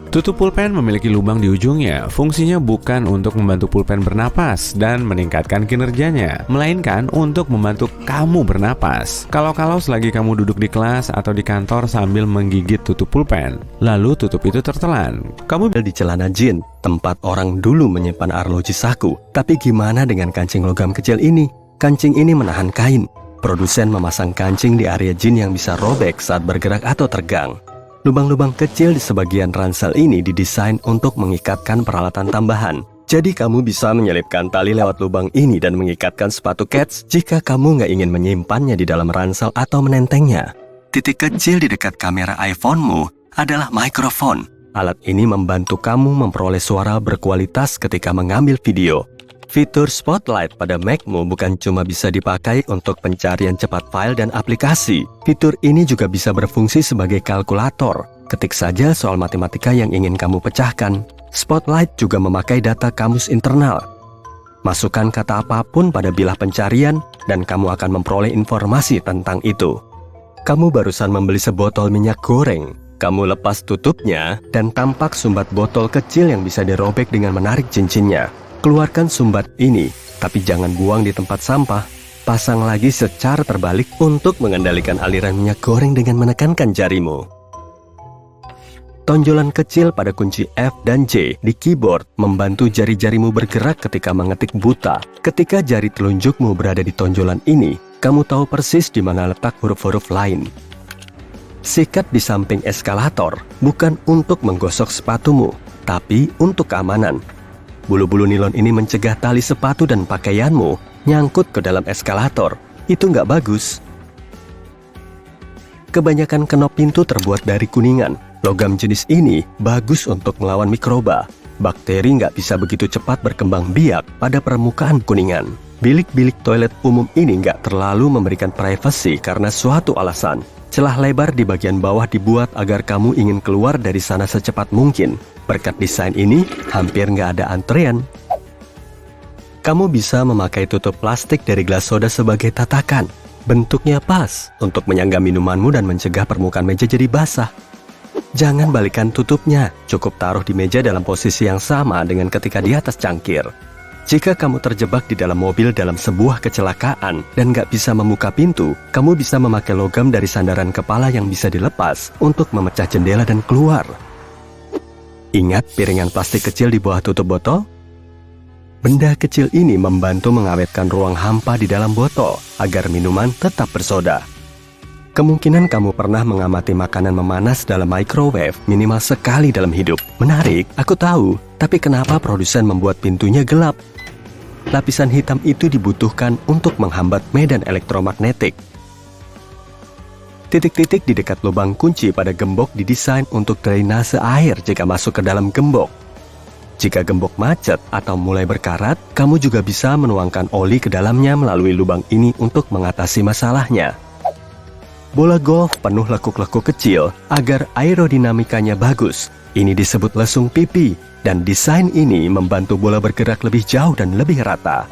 Tutup pulpen memiliki lubang di ujungnya. Fungsinya bukan untuk membantu pulpen bernapas dan meningkatkan kinerjanya, melainkan untuk membantu kamu bernapas. Kalau selagi kamu duduk di kelas atau di kantor sambil menggigit tutup pulpen, lalu tutup itu tertelan, kamu di celana jin, tempat orang dulu menyimpan arloji saku. Tapi gimana dengan kancing logam kecil ini? Kancing ini menahan kain. Produsen memasang kancing di area jin yang bisa robek saat bergerak atau tergang. Lubang-lubang kecil di sebagian ransel ini didesain untuk mengikatkan peralatan tambahan. Jadi kamu bisa menyelipkan tali lewat lubang ini dan mengikatkan sepatu kets jika kamu nggak ingin menyimpannya di dalam ransel atau menentengnya. Titik kecil di dekat kamera iPhone-mu adalah mikrofon. Alat ini membantu kamu memperoleh suara berkualitas ketika mengambil video. Fitur Spotlight pada Mac-mu bukan cuma bisa dipakai untuk pencarian cepat file dan aplikasi. Fitur ini juga bisa berfungsi sebagai kalkulator. Ketik saja soal matematika yang ingin kamu pecahkan. Spotlight juga memakai data kamus internal. Masukkan kata apapun pada bilah pencarian dan kamu akan memperoleh informasi tentang itu. Kamu barusan membeli sebotol minyak goreng. Kamu lepas tutupnya dan tampak sumbat botol kecil yang bisa dirobek dengan menarik cincinnya. Keluarkan sumbat ini, tapi jangan buang di tempat sampah. Pasang lagi secara terbalik untuk mengendalikan aliran minyak goreng dengan menekankan jarimu. Tonjolan kecil pada kunci F dan J di keyboard membantu jari-jarimu bergerak ketika mengetik buta. Ketika jari telunjukmu berada di tonjolan ini, kamu tahu persis di mana letak huruf-huruf lain. Sikat di samping eskalator bukan untuk menggosok sepatumu, tapi untuk keamanan. Bulu-bulu nilon ini mencegah tali sepatu dan pakaianmu nyangkut ke dalam eskalator. Itu nggak bagus. Kebanyakan kenop pintu terbuat dari kuningan. Logam jenis ini bagus untuk melawan mikroba. Bakteri nggak bisa begitu cepat berkembang biak pada permukaan kuningan. Bilik-bilik toilet umum ini nggak terlalu memberikan privasi karena suatu alasan. Celah lebar di bagian bawah dibuat agar kamu ingin keluar dari sana secepat mungkin. Berkat desain ini, hampir nggak ada antrean. Kamu bisa memakai tutup plastik dari gelas soda sebagai tatakan. Bentuknya pas untuk menyangga minumanmu dan mencegah permukaan meja jadi basah. Jangan balikan tutupnya, cukup taruh di meja dalam posisi yang sama dengan ketika di atas cangkir. Jika kamu terjebak di dalam mobil dalam sebuah kecelakaan dan nggak bisa membuka pintu, kamu bisa memakai logam dari sandaran kepala yang bisa dilepas untuk memecah jendela dan keluar. Ingat piringan plastik kecil di bawah tutup botol? Benda kecil ini membantu mengawetkan ruang hampa di dalam botol agar minuman tetap bersoda. Kemungkinan kamu pernah mengamati makanan memanas dalam microwave minimal sekali dalam hidup. Menarik, aku tahu. Tapi kenapa produsen membuat pintunya gelap? Lapisan hitam itu dibutuhkan untuk menghambat medan elektromagnetik. Titik-titik di dekat lubang kunci pada gembok didesain untuk drainase air jika masuk ke dalam gembok. Jika gembok macet atau mulai berkarat, kamu juga bisa menuangkan oli ke dalamnya melalui lubang ini untuk mengatasi masalahnya. Bola golf penuh lekuk-lekuk kecil agar aerodinamikanya bagus. Ini disebut lesung pipi, dan desain ini membantu bola bergerak lebih jauh dan lebih rata.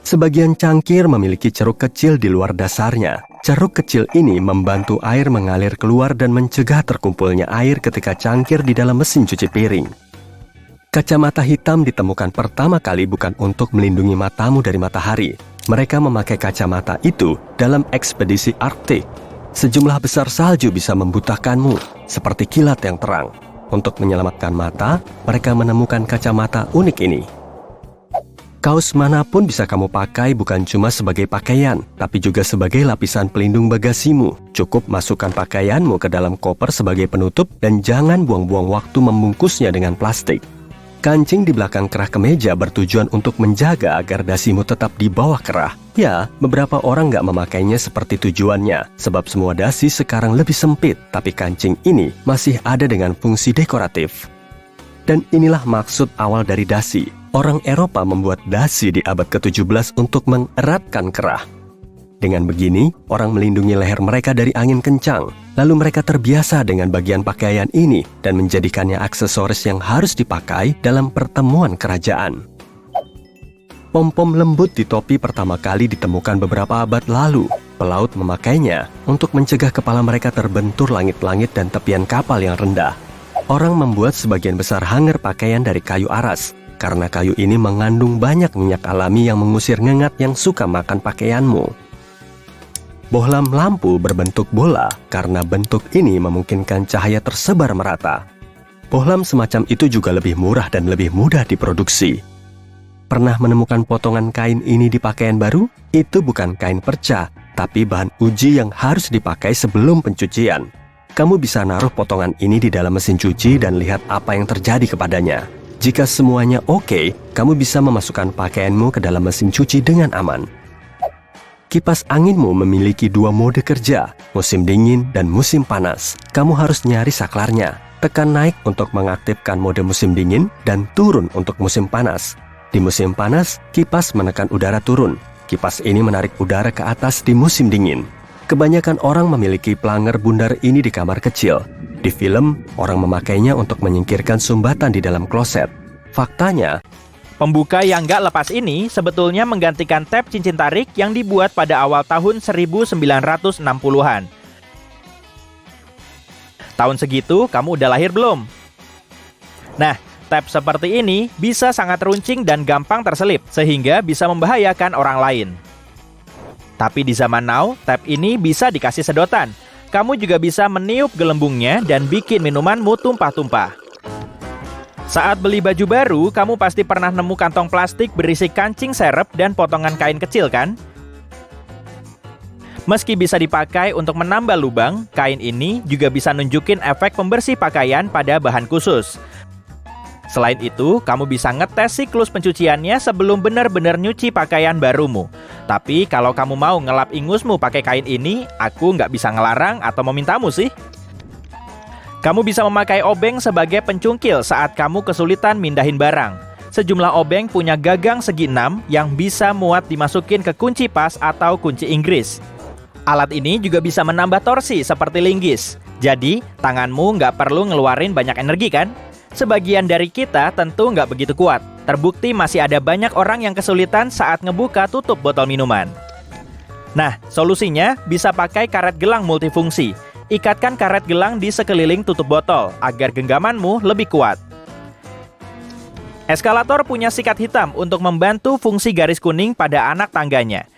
Sebagian cangkir memiliki ceruk kecil di luar dasarnya. Ceruk kecil ini membantu air mengalir keluar dan mencegah terkumpulnya air ketika cangkir di dalam mesin cuci piring. Kacamata hitam ditemukan pertama kali bukan untuk melindungi matamu dari matahari. Mereka memakai kacamata itu dalam ekspedisi Arktik. Sejumlah besar salju bisa membutakanmu, seperti kilat yang terang. Untuk menyelamatkan mata, mereka menemukan kacamata unik ini. Kaos manapun bisa kamu pakai bukan cuma sebagai pakaian, tapi juga sebagai lapisan pelindung bagasimu. Cukup masukkan pakaianmu ke dalam koper sebagai penutup dan jangan buang-buang waktu membungkusnya dengan plastik. Kancing di belakang kerah kemeja bertujuan untuk menjaga agar dasimu tetap di bawah kerah. Ya, beberapa orang nggak memakainya seperti tujuannya, sebab semua dasi sekarang lebih sempit, tapi kancing ini masih ada dengan fungsi dekoratif. Dan inilah maksud awal dari dasi. Orang Eropa membuat dasi di abad ke-17 untuk mengeratkan kerah. Dengan begini, orang melindungi leher mereka dari angin kencang. Lalu mereka terbiasa dengan bagian pakaian ini dan menjadikannya aksesoris yang harus dipakai dalam pertemuan kerajaan. Pom-pom lembut di topi pertama kali ditemukan beberapa abad lalu. Pelaut memakainya untuk mencegah kepala mereka terbentur langit-langit dan tepian kapal yang rendah. Orang membuat sebagian besar hanger pakaian dari kayu aras, karena kayu ini mengandung banyak minyak alami yang mengusir ngengat yang suka makan pakaianmu. Bohlam lampu berbentuk bola karena bentuk ini memungkinkan cahaya tersebar merata. Bohlam semacam itu juga lebih murah dan lebih mudah diproduksi. Pernah menemukan potongan kain ini di pakaian baru? Itu bukan kain perca, tapi bahan uji yang harus dipakai sebelum pencucian. Kamu bisa naruh potongan ini di dalam mesin cuci dan lihat apa yang terjadi kepadanya. Jika semuanya oke, kamu bisa memasukkan pakaianmu ke dalam mesin cuci dengan aman. Kipas anginmu memiliki dua mode kerja, musim dingin dan musim panas. Kamu harus nyari saklarnya. Tekan naik untuk mengaktifkan mode musim dingin dan turun untuk musim panas. Di musim panas, kipas menekan udara turun. Kipas ini menarik udara ke atas di musim dingin. Kebanyakan orang memiliki planger bundar ini di kamar kecil. Di film, orang memakainya untuk menyingkirkan sumbatan di dalam kloset. Faktanya, Pembuka yang nggak lepas ini sebetulnya menggantikan tab cincin tarik yang dibuat pada awal tahun 1960-an. Tahun segitu, kamu udah lahir belum? Nah, tab seperti ini bisa sangat runcing dan gampang terselip, sehingga bisa membahayakan orang lain. Tapi di zaman now, tab ini bisa dikasih sedotan. Kamu juga bisa meniup gelembungnya dan bikin minumanmu tumpah-tumpah. Saat beli baju baru, kamu pasti pernah nemu kantong plastik berisi kancing serep dan potongan kain kecil kan? Meski bisa dipakai untuk menambal lubang, kain ini juga bisa nunjukin efek pembersih pakaian pada bahan khusus. Selain itu, kamu bisa ngetes siklus pencuciannya sebelum benar-benar nyuci pakaian barumu. Tapi kalau kamu mau ngelap ingusmu pakai kain ini, aku nggak bisa ngelarang atau memintamu sih. Kamu bisa memakai obeng sebagai pencungkil saat kamu kesulitan mindahin barang. Sejumlah obeng punya gagang segi 6 yang bisa muat dimasukin ke kunci pas atau kunci Inggris. Alat ini juga bisa menambah torsi seperti linggis. Jadi, tanganmu nggak perlu ngeluarin banyak energi kan? Sebagian dari kita tentu nggak begitu kuat. Terbukti masih ada banyak orang yang kesulitan saat ngebuka tutup botol minuman. Nah, solusinya bisa pakai karet gelang multifungsi. Ikatkan karet gelang di sekeliling tutup botol agar genggamanmu lebih kuat. Eskalator punya sikat hitam untuk membantu fungsi garis kuning pada anak tangganya.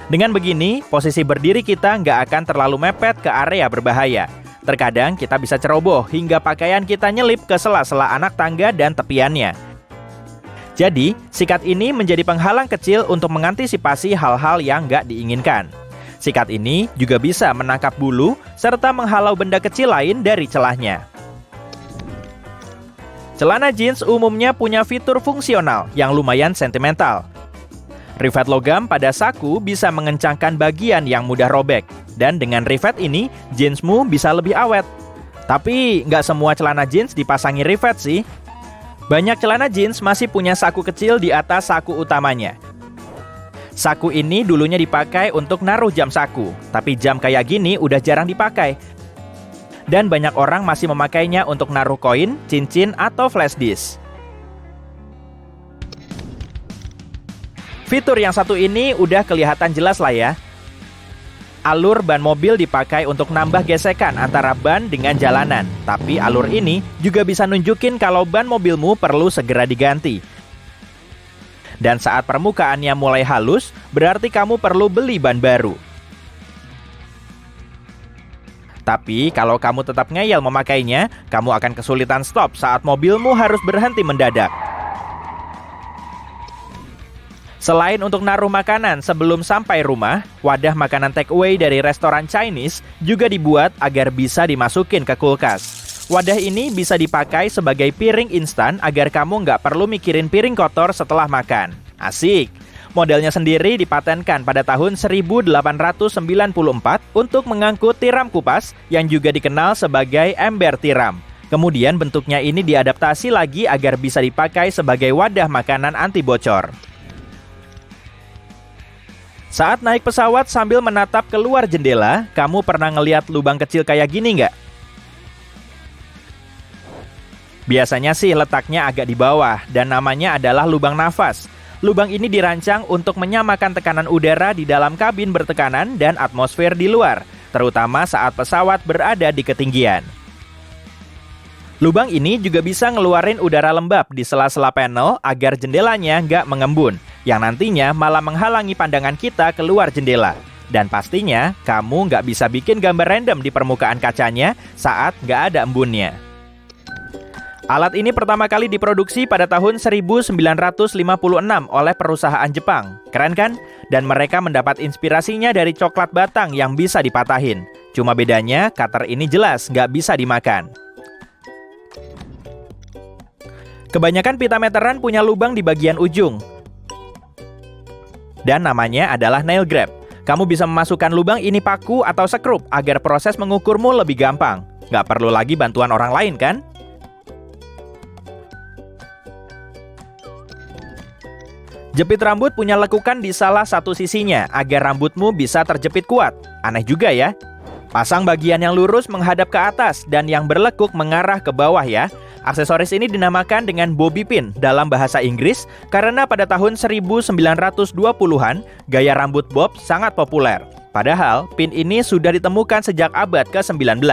Dengan begini, posisi berdiri kita nggak akan terlalu mepet ke area berbahaya. Terkadang kita bisa ceroboh hingga pakaian kita nyelip ke sela-sela anak tangga dan tepiannya. Jadi, sikat ini menjadi penghalang kecil untuk mengantisipasi hal-hal yang nggak diinginkan. Sikat ini juga bisa menangkap bulu serta menghalau benda kecil lain dari celahnya. Celana jeans umumnya punya fitur fungsional yang lumayan sentimental. Rivet logam pada saku bisa mengencangkan bagian yang mudah robek. Dan dengan rivet ini, jeansmu bisa lebih awet. Tapi nggak semua celana jeans dipasangi rivet sih. Banyak celana jeans masih punya saku kecil di atas saku utamanya. Saku ini dulunya dipakai untuk naruh jam saku, tapi jam kayak gini udah jarang dipakai. Dan banyak orang masih memakainya untuk naruh koin, cincin, atau flash disk. Fitur yang satu ini udah kelihatan jelas lah ya. Alur ban mobil dipakai untuk nambah gesekan antara ban dengan jalanan. Tapi alur ini juga bisa nunjukin kalau ban mobilmu perlu segera diganti. Dan saat permukaannya mulai halus, berarti kamu perlu beli ban baru. Tapi kalau kamu tetap ngeyel memakainya, kamu akan kesulitan stop saat mobilmu harus berhenti mendadak. Selain untuk naruh makanan sebelum sampai rumah, wadah makanan take away dari restoran Chinese juga dibuat agar bisa dimasukin ke kulkas. Wadah ini bisa dipakai sebagai piring instan agar kamu nggak perlu mikirin piring kotor setelah makan. Asik! Modelnya sendiri dipatenkan pada tahun 1894 untuk mengangkut tiram kupas yang juga dikenal sebagai ember tiram. Kemudian bentuknya ini diadaptasi lagi agar bisa dipakai sebagai wadah makanan anti bocor. Saat naik pesawat sambil menatap keluar jendela, kamu pernah ngeliat lubang kecil kayak gini nggak? Biasanya sih letaknya agak di bawah dan namanya adalah lubang nafas. Lubang ini dirancang untuk menyamakan tekanan udara di dalam kabin bertekanan dan atmosfer di luar, terutama saat pesawat berada di ketinggian. Lubang ini juga bisa ngeluarin udara lembab di sela-sela panel agar jendelanya nggak mengembun, yang nantinya malah menghalangi pandangan kita keluar jendela. Dan pastinya, kamu nggak bisa bikin gambar random di permukaan kacanya saat nggak ada embunnya. Alat ini pertama kali diproduksi pada tahun 1956 oleh perusahaan Jepang. Keren kan? Dan mereka mendapat inspirasinya dari coklat batang yang bisa dipatahin. Cuma bedanya, cutter ini jelas nggak bisa dimakan. Kebanyakan pita meteran punya lubang di bagian ujung. Dan namanya adalah nail grab. Kamu bisa memasukkan lubang ini paku atau sekrup agar proses mengukurmu lebih gampang. Nggak perlu lagi bantuan orang lain kan? Jepit rambut punya lekukan di salah satu sisinya agar rambutmu bisa terjepit kuat. Aneh juga ya. Pasang bagian yang lurus menghadap ke atas dan yang berlekuk mengarah ke bawah ya. Aksesoris ini dinamakan dengan bobby pin dalam bahasa Inggris karena pada tahun 1920-an gaya rambut bob sangat populer. Padahal pin ini sudah ditemukan sejak abad ke-19.